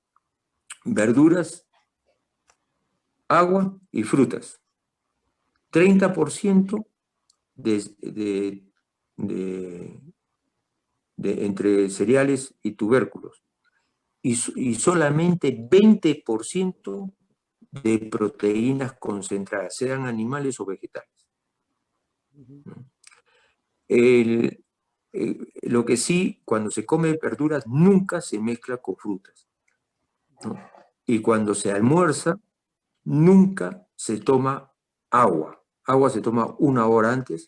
verduras, agua y frutas. 30% entre cereales y tubérculos. Y solamente 20% de proteínas concentradas, sean animales o vegetales. Lo que sí, cuando se come verduras, nunca se mezcla con frutas, ¿no? Y cuando se almuerza, nunca se toma agua. Agua se toma 1 hora antes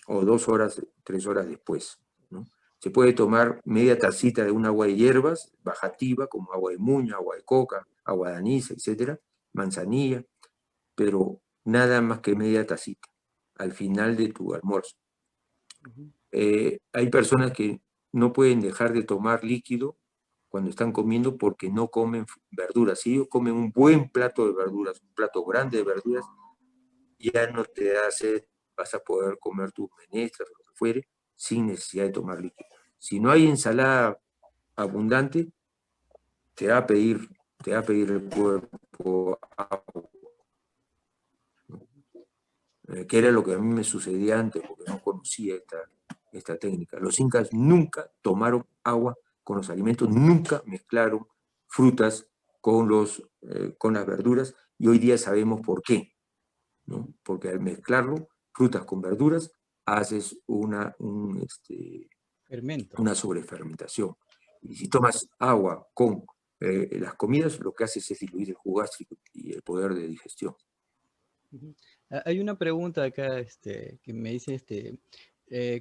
o 2 horas, 3 horas después, ¿no? Se puede tomar media tacita de un agua de hierbas, bajativa, como agua de muña, agua de coca, agua de anís, etcétera, manzanilla, pero nada más que media tacita al final de tu almuerzo. Ujú. Hay personas que no pueden dejar de tomar líquido cuando están comiendo porque no comen verduras. Si ellos comen un buen plato de verduras, un plato grande de verduras, ya no te hace, vas a poder comer tus menestras o lo que fuere sin necesidad de tomar líquido. Si no hay ensalada abundante, te va a pedir, te va a pedir el cuerpo agua, que era lo que a mí me sucedía antes porque no conocía esta técnica. Los incas nunca tomaron agua con los alimentos, nunca mezclaron frutas con las verduras y hoy día sabemos por qué, ¿no? Porque al mezclarlo, frutas con verduras, haces Fermento. una sobrefermentación. Y si tomas agua con las comidas, lo que haces es diluir el jugo gástrico y el poder de digestión. Ujú. Hay una pregunta acá que me dice,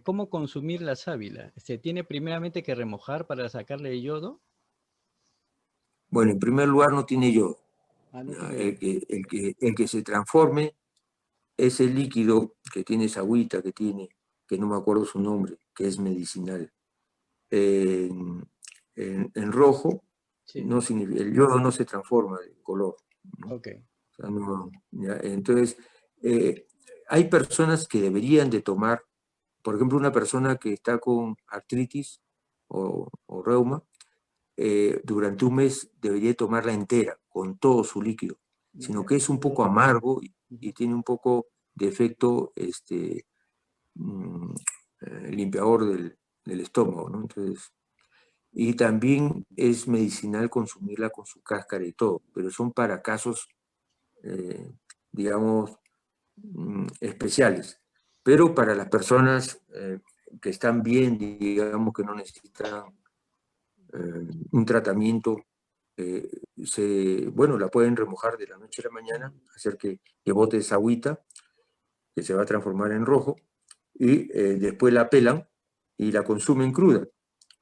¿cómo consumir la sábila? ¿Se tiene primeramente que remojar para sacarle yodo? Bueno, en primer lugar no tiene yodo. Ah, no tiene yodo. El que se transforme, ese líquido que tiene esa agüita que tiene, que no me acuerdo su nombre, que es medicinal, en, en rojo, Sí, no el yodo no se transforma de color, ¿no? ok. O sea, entonces, eh, hay personas que deberían de tomar, por ejemplo, una persona que está con artritis o reuma, durante un mes debería tomarla entera, con todo su líquido, sino que es un poco amargo Ujú. y tiene un poco de efecto limpiador del estómago, ¿no? Entonces, y también es medicinal consumirla con su cáscara y todo, pero son para casos, eh, digamos, especiales. Pero para las personas que están bien, digamos que no necesitan un tratamiento, bueno, la pueden remojar de la noche a la mañana, hacer que bote esa agüita, que se va a transformar en rojo, y después la pelan y la consumen cruda.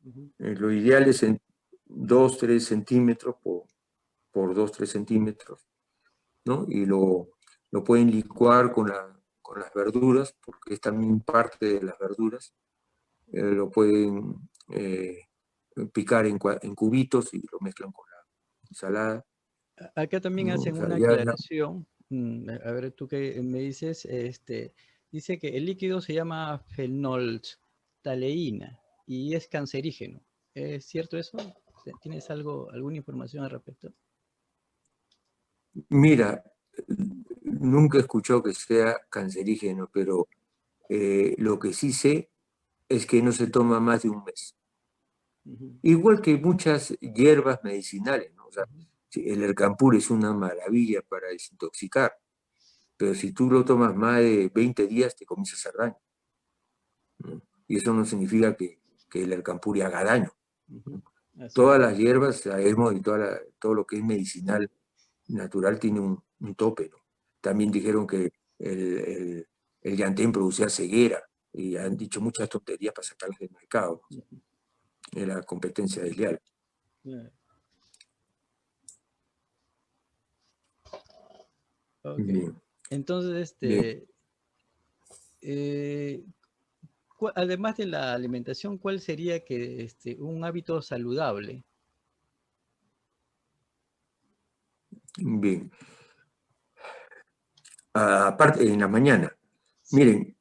Ujú. Lo ideal es en 2-3 centímetros por 2-3 centímetros, ¿no? Y lo pueden licuar con las verduras, porque es también parte de las verduras. Lo pueden picar en cubitos y lo mezclan con la ensalada, Acá también ¿no? O hacen sea, una ya, aclaración. A ver, tú qué me dices, dice que el líquido se llama fenolftaleína y es cancerígeno. ¿Es cierto eso? ¿Tienes alguna información al respecto? mira, nunca he escuchado que sea cancerígeno, pero lo que sí sé es que no se toma más de un mes. Ujú, Igual que muchas hierbas medicinales, ¿no? O sea, ujú. el ercampur es una maravilla para desintoxicar, pero si tú lo tomas más de 20 días te comienza a hacer daño, ¿no? Y eso no significa que el ercampur haga daño, Ujú. ¿no? Así es. Todas las hierbas, sabemos, y todo lo que es medicinal natural tiene un tope, ¿no? También dijeron que el llantén producía ceguera y han dicho muchas tonterías para sacarlas del mercado, ¿no? Ujú. Es la competencia desleal. Ya. Ok. Bien, Entonces, bien, eh, además de la alimentación, ¿cuál sería un hábito saludable? bien. Aparte, en la mañana, Sí. miren,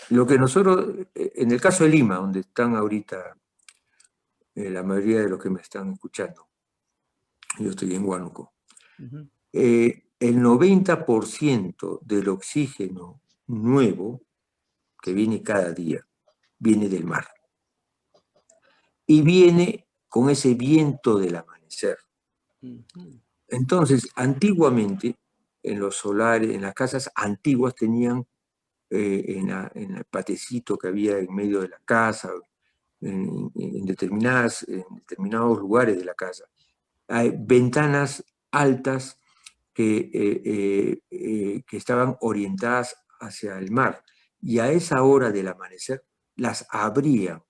lo que nosotros, en el caso de Lima, donde están ahorita la mayoría de los que me están escuchando, yo estoy en Huánuco, Ujú, el 90% del oxígeno nuevo que sí. viene cada día viene del mar y viene con ese viento del amanecer. Ujú, Entonces, antiguamente, en los solares, en las casas antiguas tenían en el patecito que había en medio de la casa, en determinados lugares de la casa, hay ventanas altas que estaban orientadas hacia el mar y a esa hora del amanecer las abrían.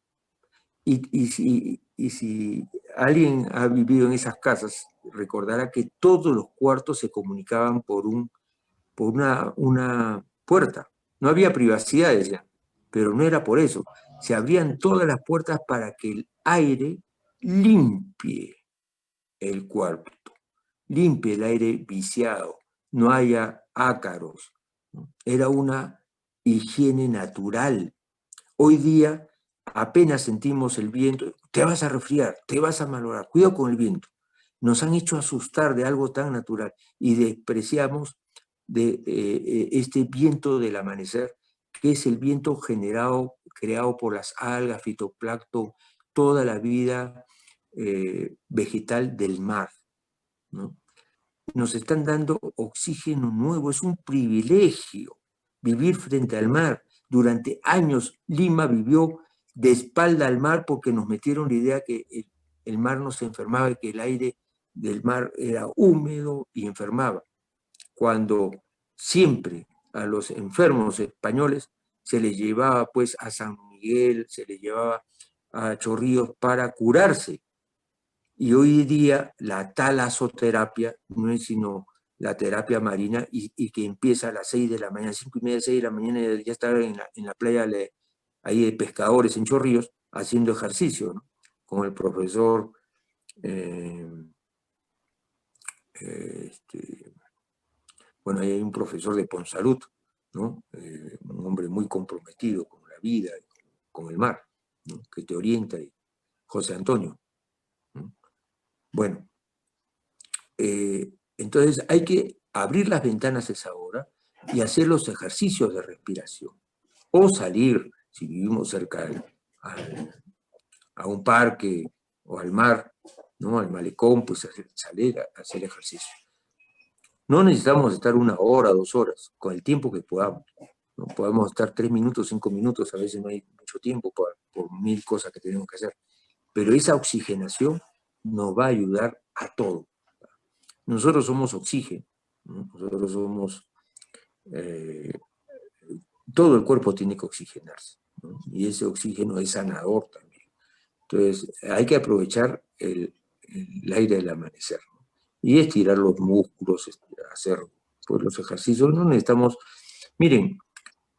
Y si alguien ha vivido en esas casas, recordará que todos los cuartos se comunicaban por una puerta. No había privacidad, decían. pero no era por eso. Se abrían todas las puertas para que el aire limpie el cuarto, limpie el aire viciado, no haya ácaros. Era una higiene natural. Hoy día apenas sentimos el viento, te vas a resfriar, te vas a malograr, cuidado con el viento. Nos han hecho asustar de algo tan natural y despreciamos de este viento del amanecer, que es el viento creado por las algas, fitoplancton, toda la vida vegetal del mar, ¿no? Nos están dando oxígeno nuevo, es un privilegio vivir frente al mar. Durante años Lima vivió de espalda al mar porque nos metieron la idea que el mar nos enfermaba y que el aire del mar era húmedo y enfermaba. Cuando siempre a los enfermos españoles se les llevaba pues a San Miguel, se les llevaba a Chorrillos para curarse. Y hoy día la talasoterapia no es sino la terapia marina y que empieza a las 6 de la mañana, 5:30, 6 de la mañana, ya está en la playa ahí de pescadores en Chorrillos haciendo ejercicio, ¿no? Con el profesor bueno, ahí hay un profesor de Ponsalud, ¿no? Un hombre muy comprometido con la vida, con el mar, ¿no? Que te orienta, José Antonio, ¿no? Bueno, entonces hay que abrir las ventanas a esa hora y hacer los ejercicios de respiración. O salir, si vivimos cerca a un parque o al mar, ¿no? Al malecón, pues salir a hacer ejercicio. No necesitamos estar 1 hora, 2 horas, con el tiempo que podamos. No podemos estar 3 minutos, 5 minutos, a veces no hay mucho tiempo por 1000 cosas que tenemos que hacer. Pero esa oxigenación nos va a ayudar a todo. Nosotros somos oxígeno, ¿no? Nosotros somos... todo el cuerpo tiene que oxigenarse, ¿no? Y ese oxígeno es sanador también. Entonces, hay que aprovechar el aire del amanecer, ¿no? Y estirar los músculos, hacer pues, los ejercicios. No necesitamos... Miren,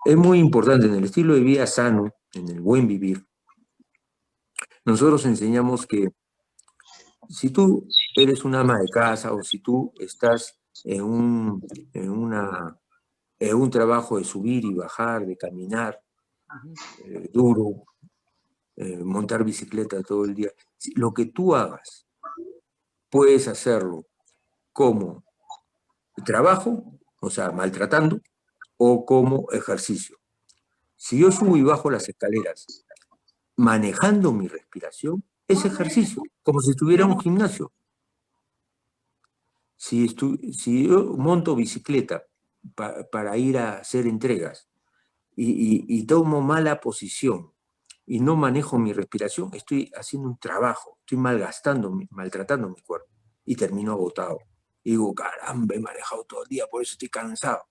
es muy importante en el estilo de vida sano, en el buen vivir. Nosotros enseñamos que si tú eres una ama de casa o si tú estás en un trabajo de subir y bajar, de caminar duro, montar bicicleta todo el día, lo que tú hagas, puedes hacerlo como trabajo, o sea, maltratando, o como ejercicio. Si yo subo y bajo las escaleras manejando mi respiración, es ejercicio, como si estuviera en un gimnasio. Si yo monto bicicleta para ir a hacer entregas y tomo mala posición y no manejo mi respiración, estoy haciendo un trabajo, estoy maltratando mi cuerpo y termino agotado. Y digo, caramba, he manejado todo el día, por eso estoy cansado.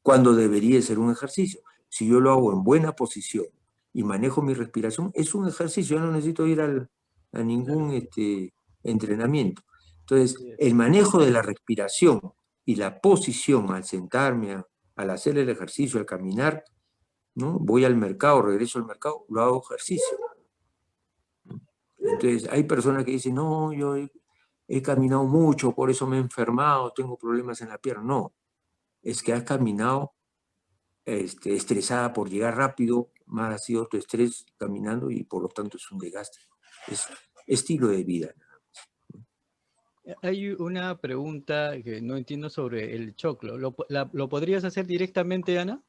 Cuando debería ser un ejercicio. Si yo lo hago en buena posición y manejo mi respiración, es un ejercicio, yo no necesito ir a ningún entrenamiento. Entonces, el manejo de la respiración y la posición al sentarme, al hacer el ejercicio, al caminar, ¿no? Voy al mercado, regreso al mercado, lo hago ejercicio. Entonces, hay personas que dicen, no, yo he caminado mucho, por eso me he enfermado, tengo problemas en la pierna. No, es que has caminado estresada por llegar rápido, más ha sido tu estrés caminando y por lo tanto es un desgaste. Es estilo de vida. Hay una pregunta que no entiendo sobre el choclo. ¿Lo podrías hacer directamente, Ana?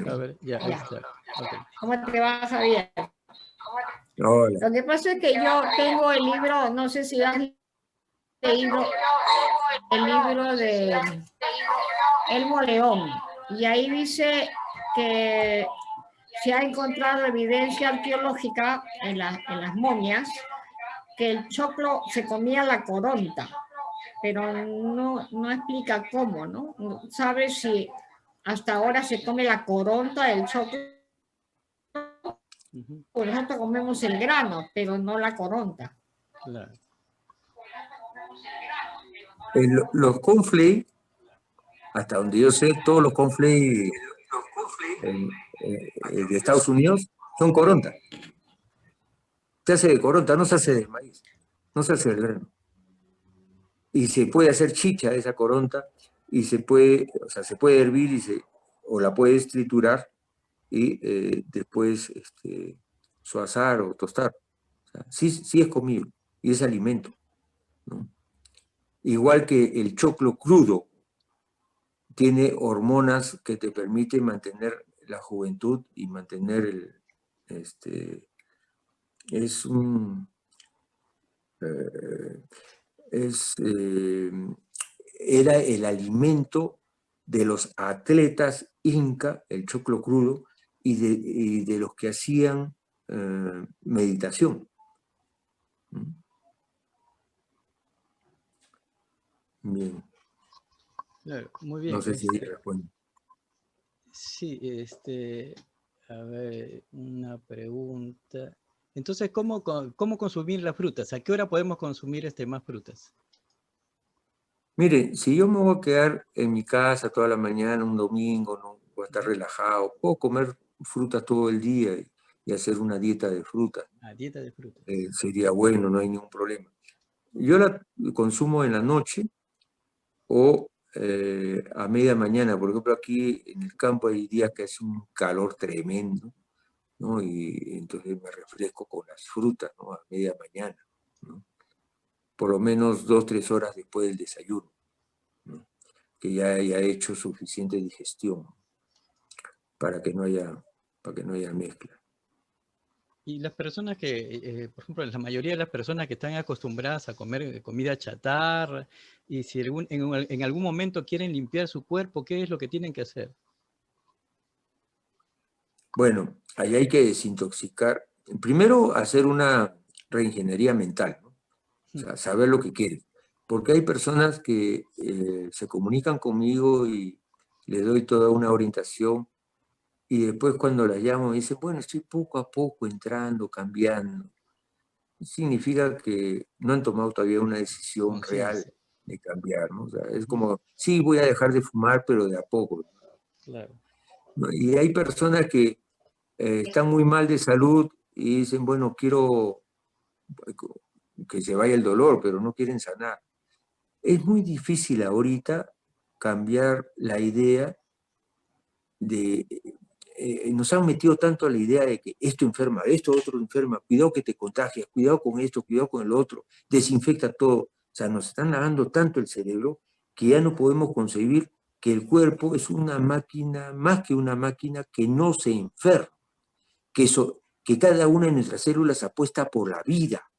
A ver, ya, ahí está. Okay. ¿Cómo te va, Javier? Hola. Lo que pasa es que yo tengo el libro, no sé si has leído el libro de Elmo León, y ahí dice que se ha encontrado evidencia arqueológica en las momias que el choclo se comía la coronta, pero no explica cómo, ¿no? No sabe si hasta ahora se come la coronta del choclo. Por ejemplo, comemos el grano, pero no la coronta. Claro. Los cornflakes, hasta donde yo sé, todos los cornflakes de Estados Unidos son coronta. Se hace de coronta, no se hace de maíz, no se hace del grano. Y se puede hacer chicha de esa coronta y se puede hervir o la puedes triturar y después suazar o tostar. O sea, sí es comible y es alimento, ¿no? Igual que el choclo crudo tiene hormonas que te permiten mantener la juventud y mantener era el alimento de los atletas inca, el choclo crudo, y de los que hacían meditación. Bien. Claro, muy bien. No sé si respondo. Sí, a ver, una pregunta. Entonces, ¿cómo consumir las frutas? ¿A qué hora podemos consumir más frutas? Mire, si yo me voy a quedar en mi casa toda la mañana, un domingo, ¿no? Voy a estar relajado, puedo comer frutas todo el día y hacer una dieta de frutas. Dieta de frutas. Sería bueno, no hay ningún problema. Yo la consumo en la noche o a media mañana. Por ejemplo, aquí en el campo hay días que es un calor tremendo, ¿no? Y entonces me refresco con las frutas, ¿no? A media mañana, ¿no? Por lo menos 2-3 horas después del desayuno, ¿no? Que ya haya hecho suficiente digestión para que no haya mezcla. Y las personas que, por ejemplo, la mayoría de las personas que están acostumbradas a comer comida chatarra, y si en algún momento quieren limpiar su cuerpo, ¿qué es lo que tienen que hacer? Bueno, ahí hay que desintoxicar. Primero, hacer una reingeniería mental, ¿no? O sea, saber lo que quieren. Porque hay personas que se comunican conmigo y les doy toda una orientación y después cuando las llamo me dicen, bueno, estoy poco a poco entrando, cambiando. Significa que no han tomado todavía una decisión real de cambiar, ¿no? O sea, es como, sí, voy a dejar de fumar, pero de a poco. Claro. ¿No? Y hay personas que están muy mal de salud y dicen, bueno, quiero que se vaya el dolor, pero no quieren sanar. Es muy difícil ahorita cambiar la idea de... nos han metido tanto a la idea de que esto enferma, esto otro enferma, cuidado que te contagias, cuidado con esto, cuidado con el otro, desinfecta todo. O sea, nos están lavando tanto el cerebro que ya no podemos concebir que el cuerpo es una máquina, más que una máquina que no se enferma, que cada una de nuestras células apuesta por la vida.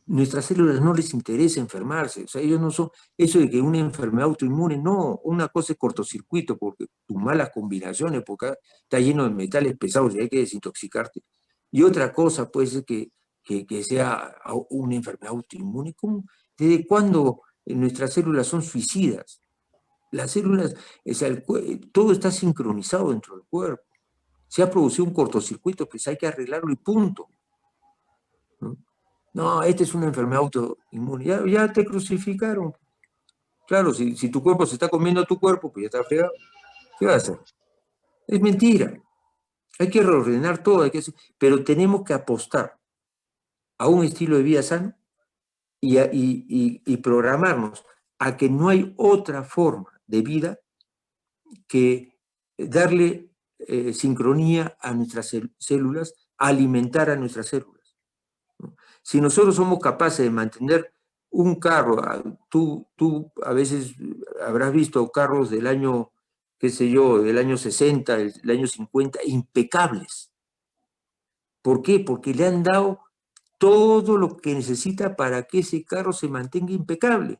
Nuestras células no les interesa enfermarse, o sea, ellos no son, eso de que una enfermedad autoinmune, no, una cosa es cortocircuito, porque tus malas combinaciones, porque está lleno de metales pesados y hay que desintoxicarte. Y otra cosa puede ser que sea una enfermedad autoinmune. ¿Cómo? ¿Desde cuándo nuestras células son suicidas? Las células, o sea, todo está sincronizado dentro del cuerpo. Se ha producido un cortocircuito, pues hay que arreglarlo y punto. No, esta es una enfermedad autoinmune. Ya te crucificaron. Claro, si tu cuerpo se está comiendo a tu cuerpo, pues ya está fregado. ¿Qué vas a hacer? Es mentira. Hay que reordenar todo, pero tenemos que apostar a un estilo de vida sano y programarnos a que no hay otra forma de vida que darle sincronía a nuestras células, alimentar a nuestras células, ¿no? Si nosotros somos capaces de mantener un carro, tú a veces habrás visto carros del año, qué sé yo, del año 60, del año 50, impecables. ¿Por qué? Porque le han dado todo lo que necesita para que ese carro se mantenga impecable.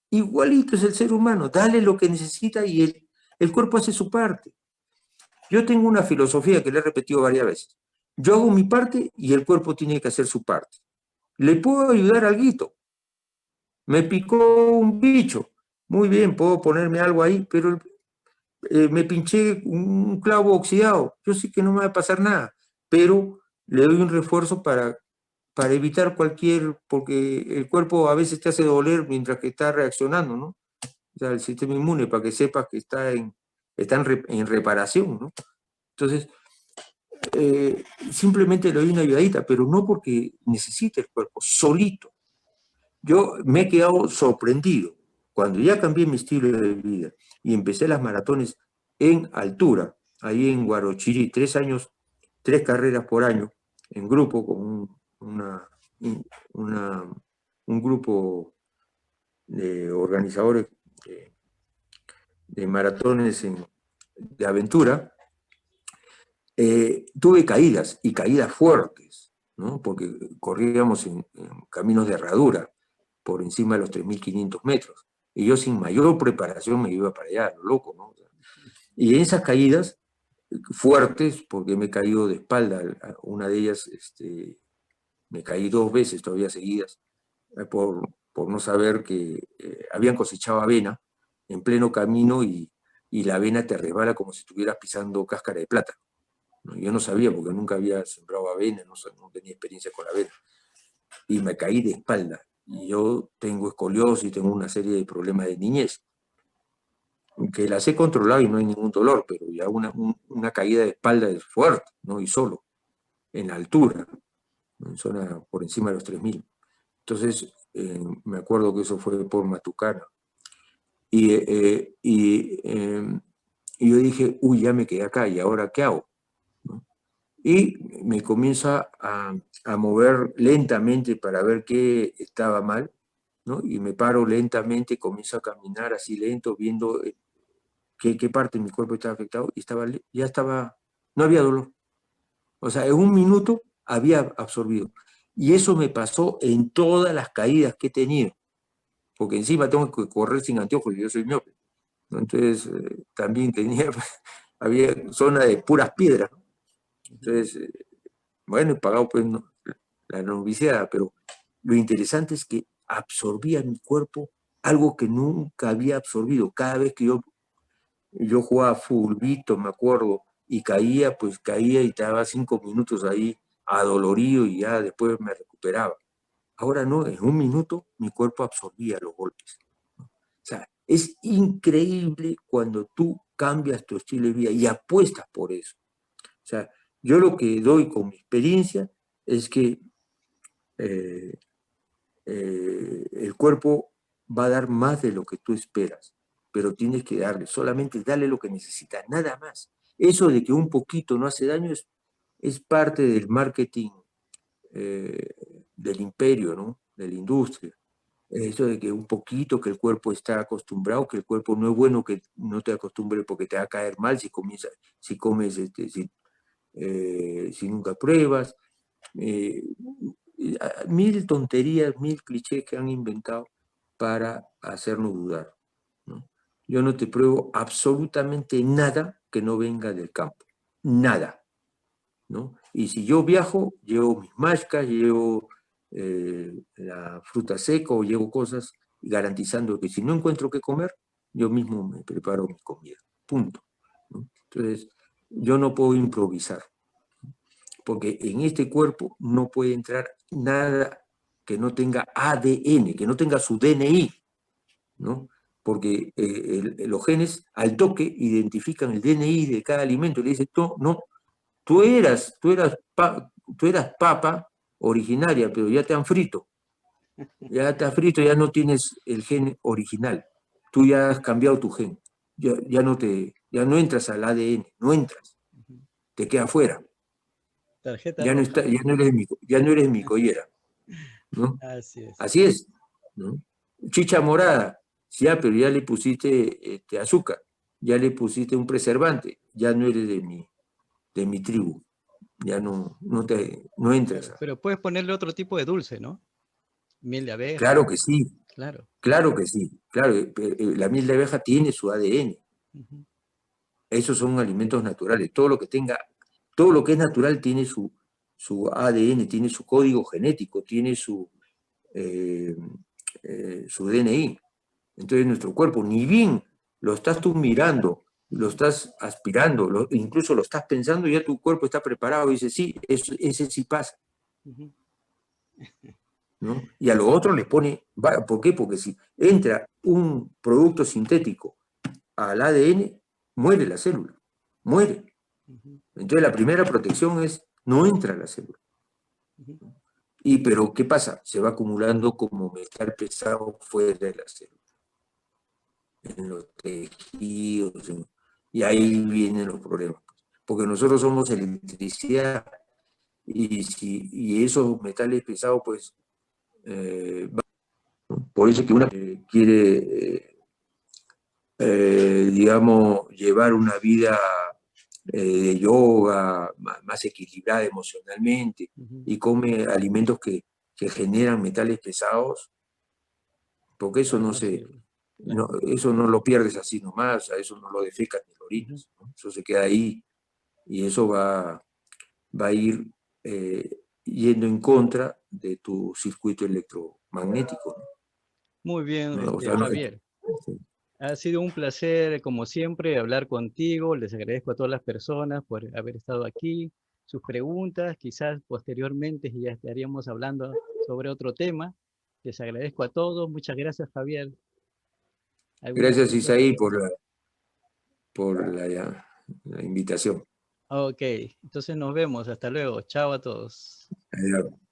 Igualito es el ser humano, dale lo que necesita y el cuerpo hace su parte. Yo tengo una filosofía que le he repetido varias veces. Yo hago mi parte y el cuerpo tiene que hacer su parte. ¿Le puedo ayudar a alguito? Me picó un bicho. Muy bien, puedo ponerme algo ahí, pero me pinché un clavo oxidado. Yo sé que no me va a pasar nada, pero le doy un refuerzo para para evitar porque el cuerpo a veces te hace doler mientras que está reaccionando, ¿no? O sea, el sistema inmune, para que sepas que está en reparación, ¿no? Entonces, simplemente le doy una ayudadita, pero no porque necesite el cuerpo, solito. Yo me he quedado sorprendido cuando ya cambié mi estilo de vida y empecé las maratones en altura, ahí en Guarochirí, 3 años, 3 carreras por año, en grupo, con un grupo de organizadores de maratones de aventura. Tuve caídas, y caídas fuertes, ¿no? Porque corríamos en caminos de herradura, por encima de los 3.500 metros. Y yo sin mayor preparación me iba para allá, lo loco, ¿no? Y en esas caídas fuertes, porque me he caído de espalda, una de ellas me caí 2 veces todavía seguidas, por no saber que habían cosechado avena en pleno camino y la avena te resbala como si estuvieras pisando cáscara de plátano. ¿No? Yo no sabía porque nunca había sembrado avena, no tenía experiencia con la avena. Y me caí de espalda. Y yo tengo escoliosis, tengo una serie de problemas de niñez, que las he controlado y no hay ningún dolor, pero ya una caída de espalda es fuerte, ¿no? Y solo, en altura, en zona por encima de los 3.000. Entonces, me acuerdo que eso fue por Matucana. Y yo dije, uy, ya me quedé acá, ¿y ahora qué hago? ¿No? Y me comienza a mover lentamente para ver qué estaba mal, ¿no? Y me paro lentamente, comienzo a caminar así lento, viendo qué parte de mi cuerpo estaba afectado, y no había dolor. O sea, en un minuto había absorbido. Y eso me pasó en todas las caídas que he tenido, porque encima tengo que correr sin anteojos, y yo soy miope, ¿no? Entonces, también había zona de puras piedras, ¿no? Entonces, bueno, he pagado pues la noviciada, pero lo interesante es que absorbía en mi cuerpo algo que nunca había absorbido. Cada vez que yo jugaba fulbito, me acuerdo, y caía, pues caía y estaba 5 minutos ahí adolorido y ya después me recuperaba. Ahora no, en un minuto mi cuerpo absorbía los golpes, ¿no? O sea, es increíble cuando tú cambias tu estilo de vida y apuestas por eso. O sea, yo lo que doy con mi experiencia es que el cuerpo va a dar más de lo que tú esperas, pero tienes que solamente darle lo que necesitas, nada más. Eso de que un poquito no hace daño es parte del marketing del imperio, ¿no? De la industria. Eso de que un poquito, que el cuerpo está acostumbrado, que el cuerpo no es bueno que no te acostumbre porque te va a caer mal si comes, si nunca pruebas. Mil tonterías, mil clichés que han inventado para hacernos dudar, ¿no? Yo no te pruebo absolutamente nada que no venga del campo, nada, ¿no? Y si yo viajo, llevo mis mashcas, llevo la fruta seca o llevo cosas garantizando que si no encuentro qué comer, yo mismo me preparo mi comida, punto, ¿no? Entonces, yo no puedo improvisar, porque en este cuerpo no puede entrar nada que no tenga ADN, que no tenga su DNI, ¿no? Porque los genes al toque identifican el DNI de cada alimento y le dicen, no, tú eras papa originaria, pero ya te han frito. Ya te has frito, ya no tienes el gen original. Tú ya has cambiado tu gen. Ya no entras al ADN, no entras. Te queda fuera. Tarjeta Ya no, roja. ya no eres mi collera, ¿no? Así es. Así es, ¿no? Chicha morada, ya, pero ya le pusiste azúcar, ya le pusiste un preservante, ya no eres de mi tribu, ya no entras. Claro, pero puedes ponerle otro tipo de dulce, ¿no? Miel de abeja. Claro que sí, Claro. claro que sí, claro, la miel de abeja tiene su ADN, esos son alimentos naturales, todo lo que es natural tiene su ADN, tiene su código genético, tiene su DNI. Entonces nuestro cuerpo, ni bien lo estás tú mirando, lo estás aspirando, incluso lo estás pensando, ya tu cuerpo está preparado y dice, sí, ese sí pasa. ¿no? Y a lo otro les pone, ¿por qué? Porque si entra un producto sintético al ADN, muere la célula, muere. Entonces la primera protección es, no entra a la célula. Pero ¿qué pasa? Se va acumulando como metal pesado fuera de la célula, en los tejidos, y ahí vienen los problemas. Porque nosotros somos electricidad, y esos metales pesados, pues, por eso es que uno quiere, digamos, llevar una vida de yoga, más equilibrada emocionalmente, y come alimentos que generan metales pesados, porque eso no se... No, eso no lo pierdes así nomás, o sea, eso no lo defecas ni lo orinas, ¿no? Eso se queda ahí, y eso va a ir yendo en contra de tu circuito electromagnético, ¿no? Muy bien, ¿No? O sea, Javier. sí. Ha sido un placer, como siempre, hablar contigo. Les agradezco a todas las personas por haber estado aquí. Sus preguntas, quizás posteriormente ya estaríamos hablando sobre otro tema. Les agradezco a todos. Muchas gracias, Javier. Gracias, Isaí, por la invitación. Ok, entonces nos vemos. Hasta luego. Chao a todos. Adiós.